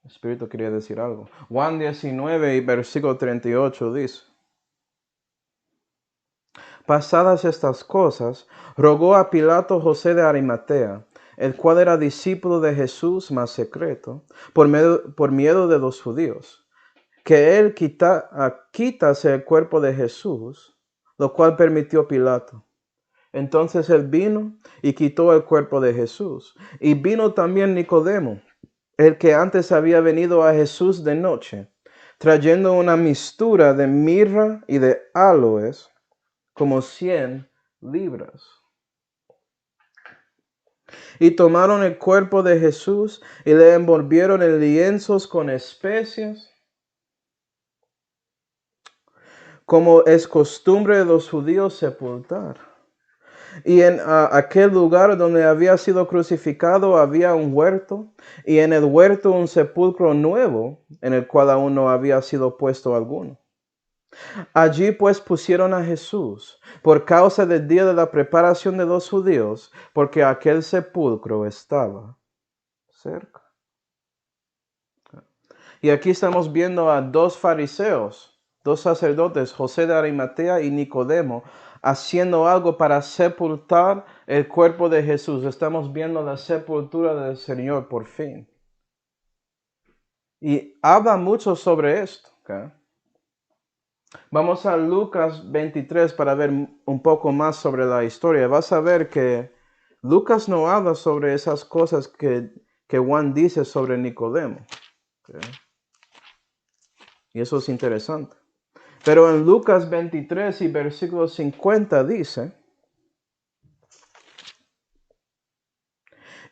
el Espíritu quería decir algo. Juan 19 y versículo 38 dice: Pasadas estas cosas, rogó a Pilato José de Arimatea, el cual era discípulo de Jesús, mas secreto, por miedo de los judíos, que él quitase el cuerpo de Jesús, lo cual permitió Pilato. Entonces él vino y quitó el cuerpo de Jesús. Y vino también Nicodemo, el que antes había venido a Jesús de noche, trayendo una mistura de mirra y de áloes, como 100 libras. Y tomaron el cuerpo de Jesús y le envolvieron en lienzos con especias, como es costumbre de los judíos sepultar. Y en aquel lugar donde había sido crucificado había un huerto, y en el huerto un sepulcro nuevo, en el cual aún no había sido puesto alguno. Allí pues pusieron a Jesús, por causa del día de la preparación de los judíos, porque aquel sepulcro estaba cerca. Y aquí estamos viendo a dos fariseos, dos sacerdotes, José de Arimatea y Nicodemo, haciendo algo para sepultar el cuerpo de Jesús. Estamos viendo la sepultura del Señor por fin. Y habla mucho sobre esto. ¿Okay? Vamos a Lucas 23 para ver un poco más sobre la historia. Vas a ver que Lucas no habla sobre esas cosas que Juan dice sobre Nicodemo. ¿Okay? Y eso es interesante. Pero en Lucas 23 y versículo 50 dice: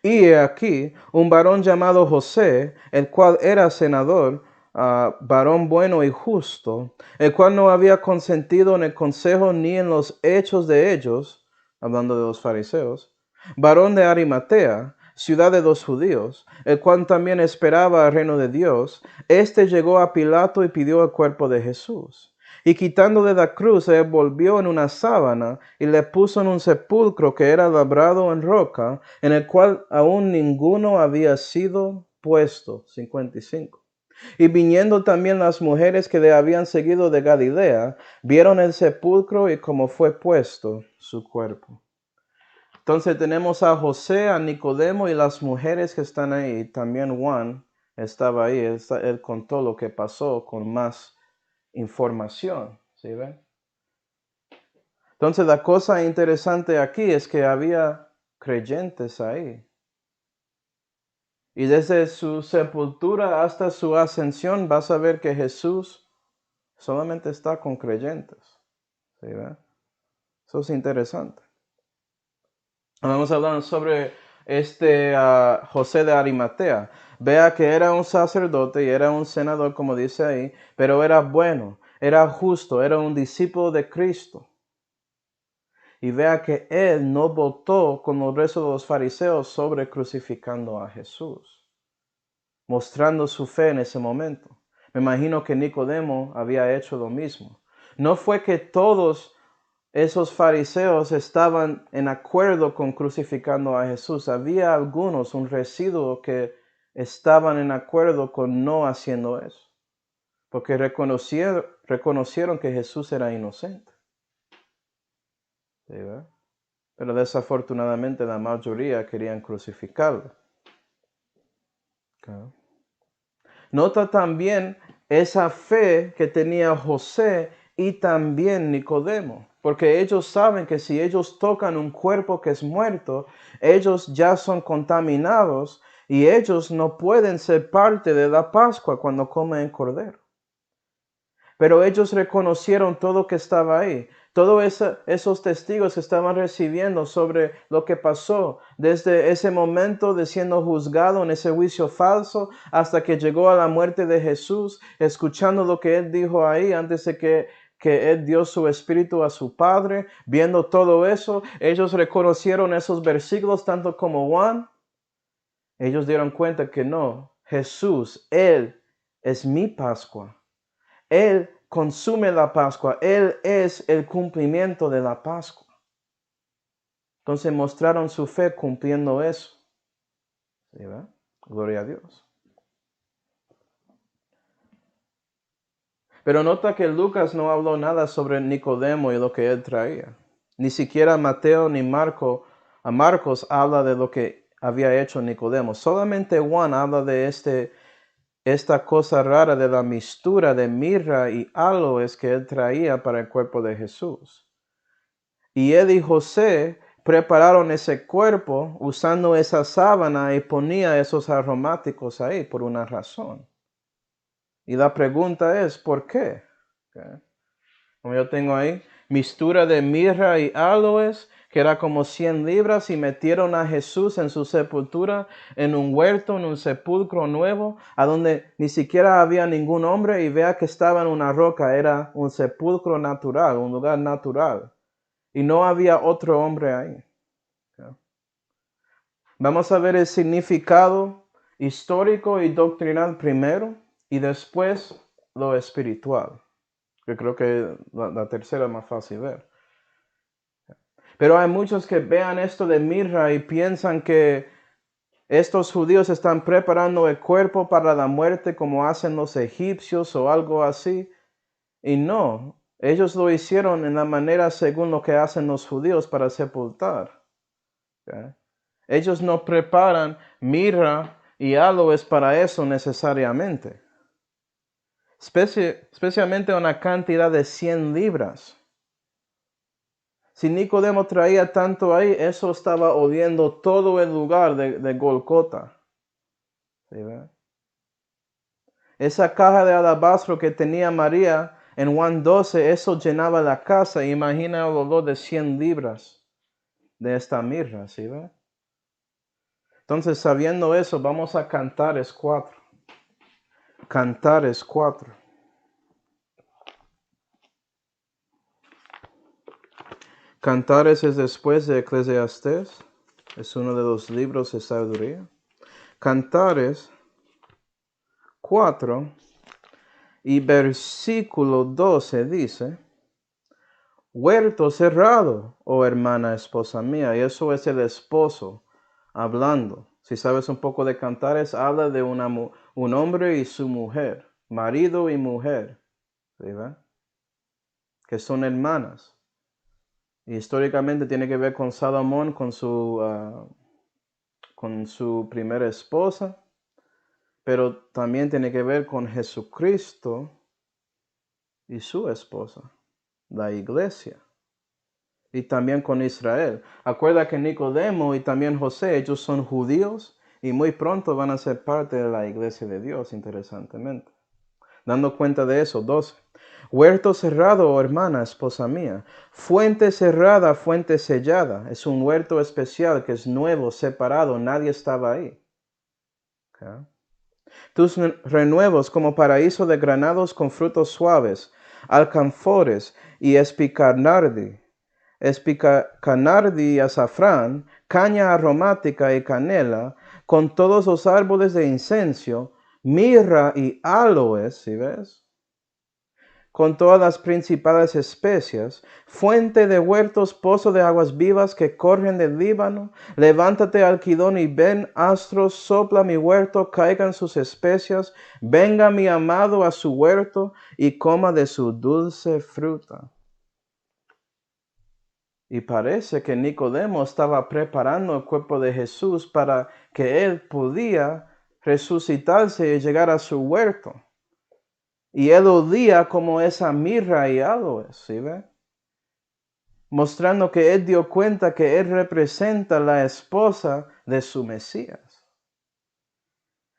Y he aquí un varón llamado José, el cual era senador, varón bueno y justo, el cual no había consentido en el consejo ni en los hechos de ellos, hablando de los fariseos, varón de Arimatea, ciudad de los judíos, el cual también esperaba el reino de Dios. Este llegó a Pilato y pidió el cuerpo de Jesús. Y quitándole la cruz, se envolvió en una sábana y le puso en un sepulcro que era labrado en roca, en el cual aún ninguno había sido puesto. 55. Y viniendo también las mujeres que le habían seguido de Galilea, vieron el sepulcro y cómo fue puesto su cuerpo. Entonces tenemos a José, a Nicodemo y las mujeres que están ahí. También Juan estaba ahí. Él contó lo que pasó con más información. ¿Sí ven? Entonces la cosa interesante aquí es que había creyentes ahí. Y desde su sepultura hasta su ascensión vas a ver que Jesús solamente está con creyentes. ¿Sí ven? Eso es interesante. Vamos a hablar sobre José de Arimatea. Vea que era un sacerdote y era un senador, como dice ahí, pero era bueno, era justo, era un discípulo de Cristo. Y vea que él no votó con el resto de los fariseos sobre crucificando a Jesús, mostrando su fe en ese momento. Me imagino que Nicodemo había hecho lo mismo. No fue que todos esos fariseos estaban en acuerdo con crucificando a Jesús. Había algunos, un residuo, que estaban en acuerdo con no haciendo eso, porque reconocieron que Jesús era inocente. ¿Sí, verdad? Pero desafortunadamente la mayoría querían crucificarlo. Okay. Nota también esa fe que tenía José y también Nicodemo, porque ellos saben que si ellos tocan un cuerpo que es muerto, ellos ya son contaminados y ellos no pueden ser parte de la Pascua cuando comen cordero. Pero ellos reconocieron todo lo que estaba ahí. Todos esos testigos que estaban recibiendo sobre lo que pasó desde ese momento de siendo juzgado en ese juicio falso hasta que llegó a la muerte de Jesús, escuchando lo que él dijo ahí antes de que él dio su espíritu a su Padre, viendo todo eso, ellos reconocieron esos versículos tanto como Juan. Ellos dieron cuenta que no, Jesús, Él Es mi Pascua. Él consume la Pascua. Él es el cumplimiento de la Pascua. Entonces mostraron su fe cumpliendo eso. ¿Sí, verdad? Gloria a Dios. Pero nota que Lucas no habló nada sobre Nicodemo y lo que él traía. Ni siquiera Mateo ni Marcos habla de lo que había hecho Nicodemo. Solamente Juan habla de esta cosa rara de la mixtura de mirra y aloes que él traía para el cuerpo de Jesús. Y él y José prepararon ese cuerpo usando esa sábana y ponía esos aromáticos ahí por una razón. Y la pregunta es, ¿por qué? Okay. Como yo tengo ahí, mixtura de mirra y aloes, que era como 100 libras, y metieron a Jesús en su sepultura, en un huerto, en un sepulcro nuevo, a donde ni siquiera había ningún hombre, y vea que estaba en una roca, era un sepulcro natural, un lugar natural, y no había otro hombre ahí. Okay. Vamos a ver el significado histórico y doctrinal primero, y después lo espiritual. Yo creo que la tercera es más fácil ver. Pero hay muchos que vean esto de mirra y piensan que estos judíos están preparando el cuerpo para la muerte como hacen los egipcios o algo así. Y no, ellos lo hicieron en la manera según lo que hacen los judíos para sepultar. ¿Okay? Ellos no preparan mirra y aloes para eso necesariamente. Especialmente una cantidad de 100 libras. Si Nicodemo traía tanto ahí, eso estaba oliendo todo el lugar de Golgota. ¿Sí, ve? Esa caja de alabastro que tenía María en Juan 12, eso llenaba la casa. Imagina el olor de 100 libras de esta mirra, ¿sí ve? Entonces, sabiendo eso, vamos a Cantares 4. Cantares 4. Cantares es después de Eclesiastés. Es uno de los libros de sabiduría. Cantares 4 y versículo 12 dice: huerto cerrado, oh hermana esposa mía. Y eso es el esposo hablando. Si sabes un poco de Cantares, habla de un hombre y su mujer, marido y mujer, ¿sí, ve? Que son hermanas. Y históricamente tiene que ver con Salomón, con su primera esposa, pero también tiene que ver con Jesucristo y su esposa, la iglesia, y también con Israel. Acuerda que Nicodemo y también José, ellos son judíos y muy pronto van a ser parte de la iglesia de Dios, interesantemente. Dando cuenta de eso, 12. Huerto cerrado, oh hermana, esposa mía. Fuente cerrada, fuente sellada. Es un huerto especial que es nuevo, separado, nadie estaba ahí. Okay. Tus renuevos como paraíso de granados con frutos suaves, alcanfores y espicanardi y azafrán, caña aromática y canela, con todos los árboles de incienso, mirra y aloes, ¿sí ves? Con todas las principales especias, fuente de huertos, pozo de aguas vivas que corren del Líbano. Levántate, Alquidón, y ven, astros, sopla mi huerto, caigan sus especias. Venga mi amado a su huerto y coma de su dulce fruta. Y parece que Nicodemo estaba preparando el cuerpo de Jesús para que él podía resucitarse y llegar a su huerto. Y él olía como esa mirra y aloes, ¿sí ve? Mostrando que él dio cuenta que él representa la esposa de su Mesías.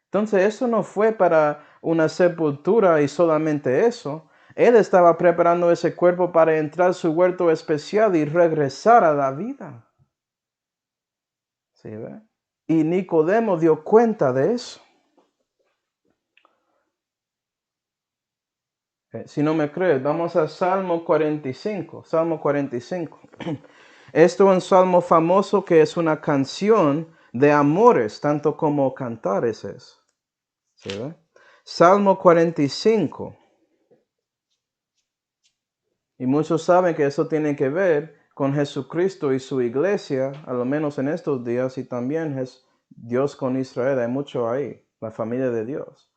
Entonces eso no fue para una sepultura y solamente eso. Él estaba preparando ese cuerpo para entrar a su huerto especial y regresar a la vida. ¿Sí ve? Y Nicodemo dio cuenta de eso. Si no me crees, vamos a Salmo 45. Salmo 45. Esto es un salmo famoso que es una canción de amores, tanto como Cantares es. ¿Sí ve? Salmo 45. Y muchos saben que eso tiene que ver con Jesucristo y su iglesia, a lo menos en estos días, y también es Dios con Israel. Hay mucho ahí, la familia de Dios.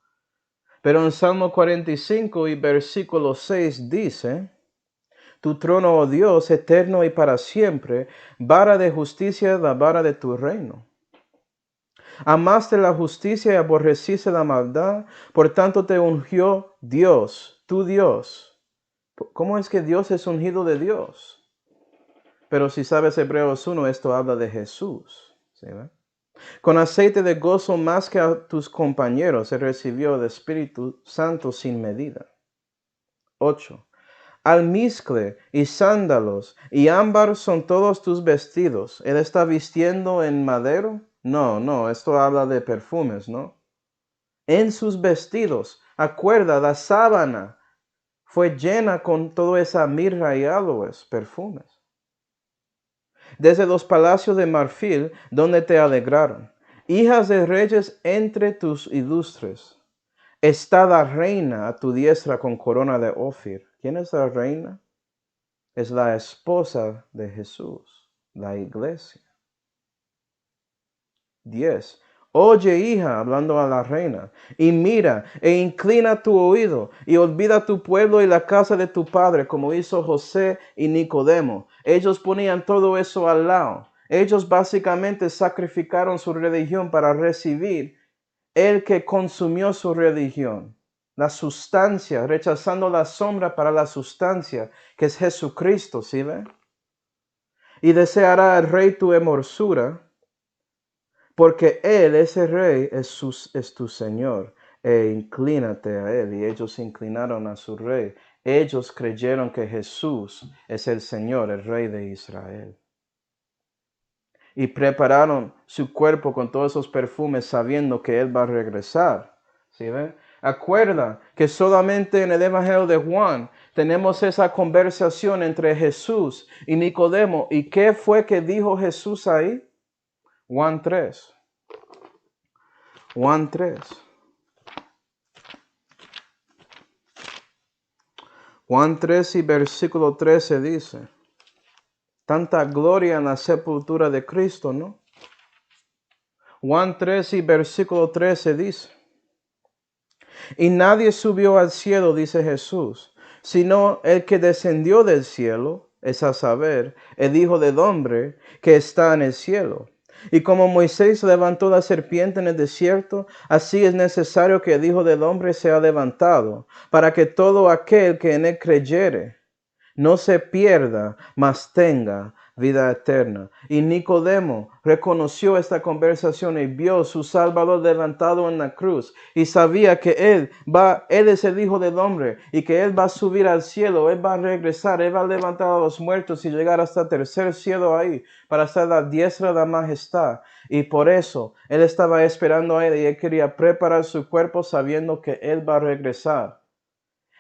Pero en Salmo 45 y versículo 6 dice: Tu trono, oh Dios, eterno y para siempre, vara de justicia, la vara de tu reino. Amaste la justicia y aborreciste la maldad, por tanto te ungió Dios, tu Dios. ¿Cómo es que Dios es ungido de Dios? Pero si sabes Hebreos 1, esto habla de Jesús. ¿Sí, ve? Con aceite de gozo más que a tus compañeros, se recibió el Espíritu Santo sin medida. 8. Almizcle y sándalos y ámbar son todos tus vestidos. ¿Él está vistiendo en madero? No, esto habla de perfumes, ¿no? En sus vestidos, acuerda, la sábana fue llena con toda esa mirra y aloes, perfumes. Desde los palacios de marfil, donde te alegraron. Hijas de reyes entre tus ilustres. Está la reina a tu diestra con corona de Ofir. ¿Quién es la reina? Es la esposa de Jesús, la iglesia. 10. Oye, hija, hablando a la reina, y mira, e inclina tu oído, y olvida tu pueblo y la casa de tu padre, como hizo José y Nicodemo. Ellos ponían todo eso al lado. Ellos básicamente sacrificaron su religión para recibir el que consumió su religión, la sustancia, rechazando la sombra para la sustancia, que es Jesucristo, ¿sí ve? Y deseará el rey tu hermosura, porque Él, ese rey, es tu Señor, e inclínate a Él. Y ellos se inclinaron a su rey. Ellos creyeron que Jesús es el Señor, el rey de Israel. Y prepararon su cuerpo con todos esos perfumes sabiendo que Él va a regresar. ¿Sí ven? Acuerda que solamente en el Evangelio de Juan tenemos esa conversación entre Jesús y Nicodemo. ¿Y qué fue que dijo Jesús ahí? Juan 3. Juan 3. Juan 3 y versículo 13 dice: tanta gloria en la sepultura de Cristo, ¿no? Juan 3 y versículo 13 dice: y nadie subió al cielo, dice Jesús, sino el que descendió del cielo, es a saber, el Hijo del Hombre que está en el cielo. Y como Moisés levantó la serpiente en el desierto, así es necesario que el Hijo del Hombre sea levantado, para que todo aquel que en él creyere no se pierda, mas tenga vida eterna. Y Nicodemo reconoció esta conversación y vio su Salvador levantado en la cruz y sabía que Él es el Hijo del Hombre y que Él va a subir al cielo, Él va a regresar, Él va a levantar a los muertos y llegar hasta el tercer cielo ahí para estar a la diestra de la majestad. Y por eso Él estaba esperando a Él y Él quería preparar su cuerpo sabiendo que Él va a regresar.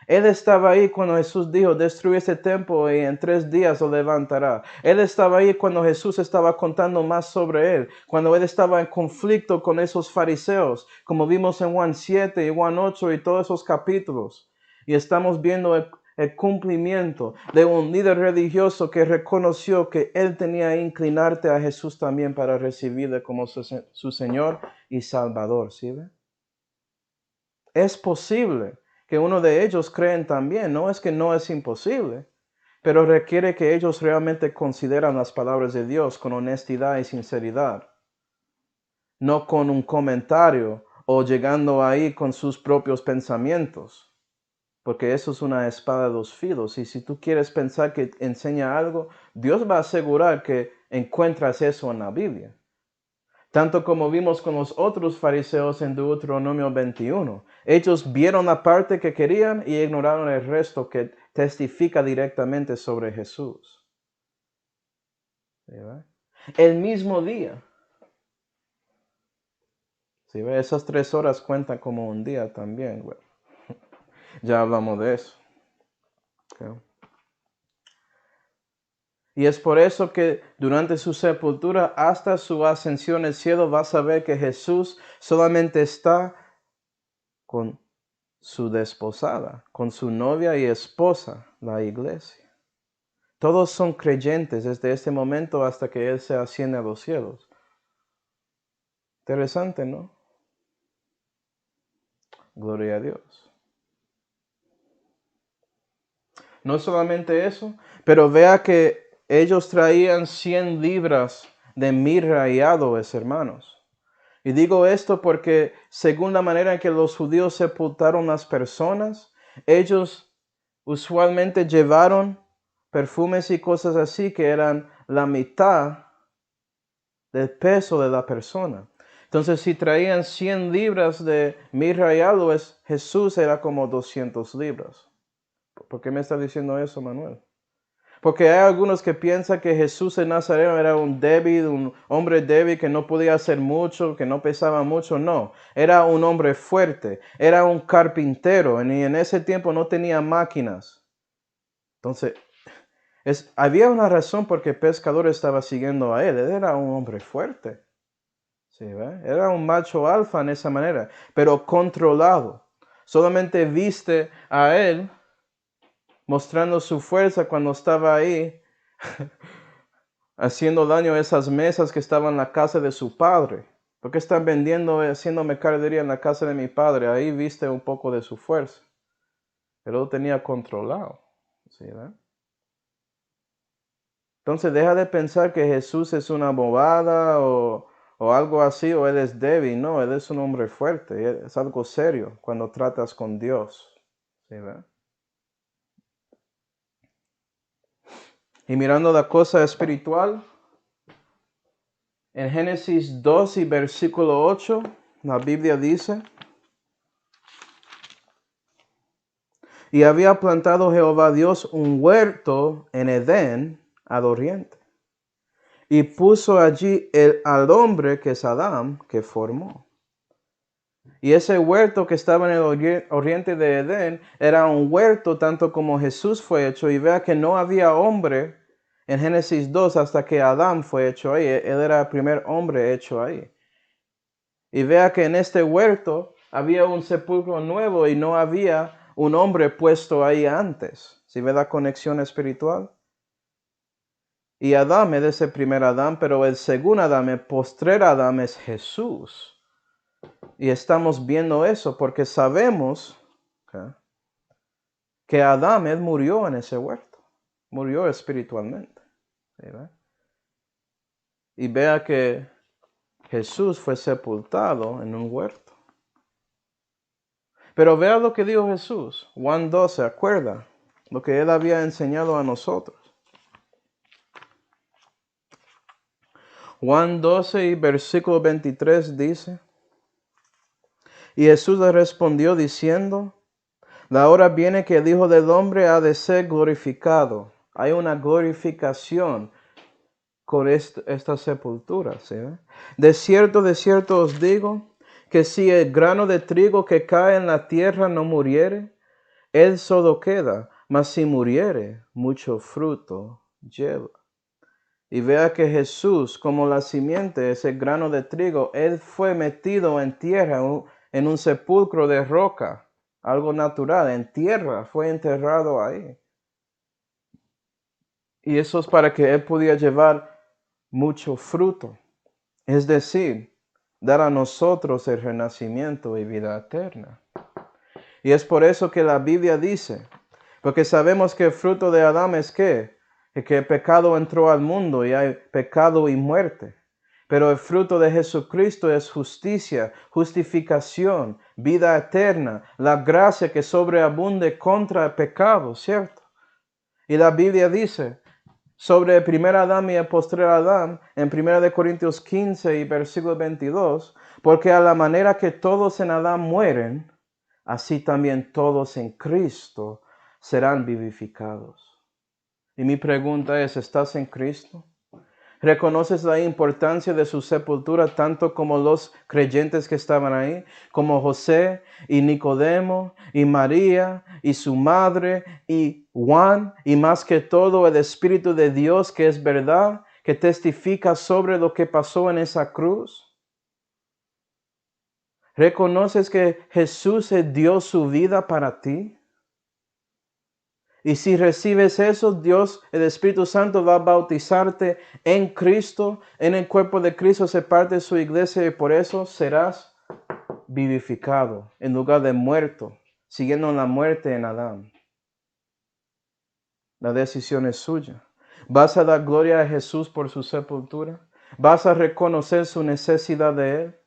Él estaba ahí cuando Jesús dijo: destruye este templo y en 3 días lo levantará. Él estaba ahí cuando Jesús estaba contando más sobre él, cuando él estaba en conflicto con esos fariseos, como vimos en Juan 7 y Juan 8 y todos esos capítulos. Y estamos viendo el cumplimiento de un líder religioso que reconoció que él tenía que inclinarte a Jesús también para recibirle como su Señor y Salvador. ¿Sí ve? Es posible que uno de ellos creen también. No es que no es imposible, pero requiere que ellos realmente consideran las palabras de Dios con honestidad y sinceridad, no con un comentario o llegando ahí con sus propios pensamientos, porque eso es una espada de dos filos. Y si tú quieres pensar que enseña algo, Dios va a asegurar que encuentras eso en la Biblia. Tanto como vimos con los otros fariseos en Deuteronomio 21. Ellos vieron la parte que querían y ignoraron el resto que testifica directamente sobre Jesús. ¿Sí? El mismo día. ¿Sí? Esas 3 horas cuentan como un día también. Bueno, ya hablamos de eso. Okay. Y es por eso que durante su sepultura hasta su ascensión al cielo vas a ver que Jesús solamente está con su desposada, con su novia y esposa, la iglesia. Todos son creyentes desde este momento hasta que Él se asciende a los cielos. Interesante, ¿no? Gloria a Dios. No solamente eso, pero vea que ellos traían 100 libras de mirra y aloes, hermanos. Y digo esto porque según la manera en que los judíos sepultaron las personas, ellos usualmente llevaron perfumes y cosas así que eran la mitad del peso de la persona. Entonces, si traían 100 libras de mirra y aloes, Jesús era como 200 libras. ¿Por qué me está diciendo eso, Manuel? Porque hay algunos que piensan que Jesús de Nazaret era un débil, un hombre débil que no podía hacer mucho, que no pesaba mucho. No, era un hombre fuerte, era un carpintero y en ese tiempo no tenía máquinas. Entonces, había una razón por qué el pescador estaba siguiendo a él. Él era un hombre fuerte. ¿Sí, ve? Era un macho alfa en esa manera, pero controlado. Solamente viste a él mostrando su fuerza cuando estaba ahí haciendo daño a esas mesas que estaban en la casa de su padre. Porque están vendiendo, haciendo mercadería en la casa de mi padre. Ahí viste un poco de su fuerza. Pero lo tenía controlado. ¿Sí, ve? Entonces deja de pensar que Jesús es una bobada o algo así, o Él es débil. No, Él es un hombre fuerte. Es algo serio cuando tratas con Dios. ¿Sí, ve? Y mirando la cosa espiritual, en Génesis 2 y versículo 8, la Biblia dice: y había plantado Jehová Dios un huerto en Edén al oriente, y puso allí al hombre que es Adán, que formó. Y ese huerto que estaba en el oriente de Edén era un huerto tanto como Jesús fue hecho. Y vea que no había hombre en Génesis 2 hasta que Adán fue hecho ahí. Él era el primer hombre hecho ahí. Y vea que en este huerto había un sepulcro nuevo y no había un hombre puesto ahí antes. ¿Sí ve la conexión espiritual? Y Adán es ese primer Adán, pero el segundo Adán, el postrer Adán es Jesús. Y estamos viendo eso porque sabemos que Adán, él murió en ese huerto. Murió espiritualmente. ¿Sí, ve? Y vea que Jesús fue sepultado en un huerto. Pero vea lo que dijo Jesús. Juan 12, acuerda lo que él había enseñado a nosotros. Juan 12 y versículo 23 dice: y Jesús le respondió diciendo: la hora viene que el Hijo del Hombre ha de ser glorificado. Hay una glorificación con esta sepultura. ¿Sí? De cierto os digo, que si el grano de trigo que cae en la tierra no muriere, él solo queda, mas si muriere, mucho fruto lleva. Y vea que Jesús, como la simiente, ese grano de trigo, él fue metido en tierra, en un sepulcro de roca, algo natural, en tierra, fue enterrado ahí. Y eso es para que él pudiera llevar mucho fruto, es decir, dar a nosotros el renacimiento y vida eterna. Y es por eso que la Biblia dice, porque sabemos que el fruto de Adán es ¿qué? Que el pecado entró al mundo y hay pecado y muerte. Pero el fruto de Jesucristo es justicia, justificación, vida eterna, la gracia que sobreabunde contra el pecado, ¿cierto? Y la Biblia dice sobre el primer Adán y el postrer Adán, en 1 Corintios 15 y versículo 22, porque a la manera que todos en Adán mueren, así también todos en Cristo serán vivificados. Y mi pregunta es, ¿estás en Cristo? ¿Reconoces la importancia de su sepultura tanto como los creyentes que estaban ahí, como José y Nicodemo y María y su madre y Juan y más que todo el Espíritu de Dios que es verdad, que testifica sobre lo que pasó en esa cruz? ¿Reconoces que Jesús dio su vida para ti? Y si recibes eso, Dios, el Espíritu Santo va a bautizarte en Cristo, en el cuerpo de Cristo, ser parte de su iglesia, y por eso serás vivificado en lugar de muerto, siguiendo la muerte en Adán. La decisión es suya. ¿Vas a dar gloria a Jesús por su sepultura? ¿Vas a reconocer su necesidad de Él?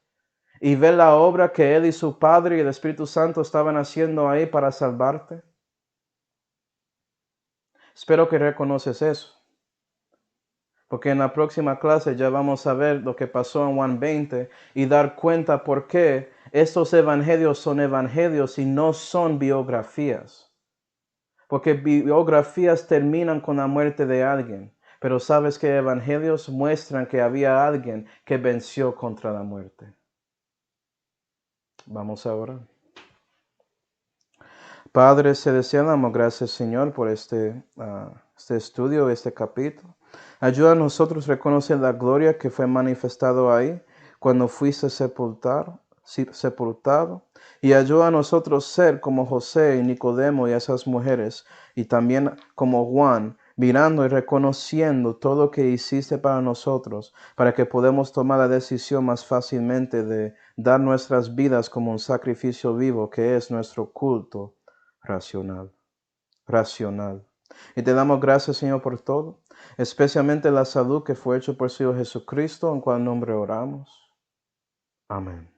Y ver la obra que Él y su Padre y el Espíritu Santo estaban haciendo ahí para salvarte. Espero que reconoces eso. Porque en la próxima clase ya vamos a ver lo que pasó en Juan 20 y dar cuenta por qué estos evangelios son evangelios y no son biografías. Porque biografías terminan con la muerte de alguien. Pero sabes que evangelios muestran que había alguien que venció contra la muerte. Vamos a orar. Padre celestial, damos gracias, Señor, por este estudio, este capítulo. Ayuda a nosotros a reconocer la gloria que fue manifestado ahí cuando fuiste sepultado. Y ayuda a nosotros ser como José y Nicodemo y esas mujeres, y también como Juan, mirando y reconociendo todo lo que hiciste para nosotros, para que podamos tomar la decisión más fácilmente de dar nuestras vidas como un sacrificio vivo, que es nuestro culto racional. Y te damos gracias, Señor, por todo, especialmente la salud que fue hecho por su Hijo Jesucristo, en cual nombre oramos. Amén.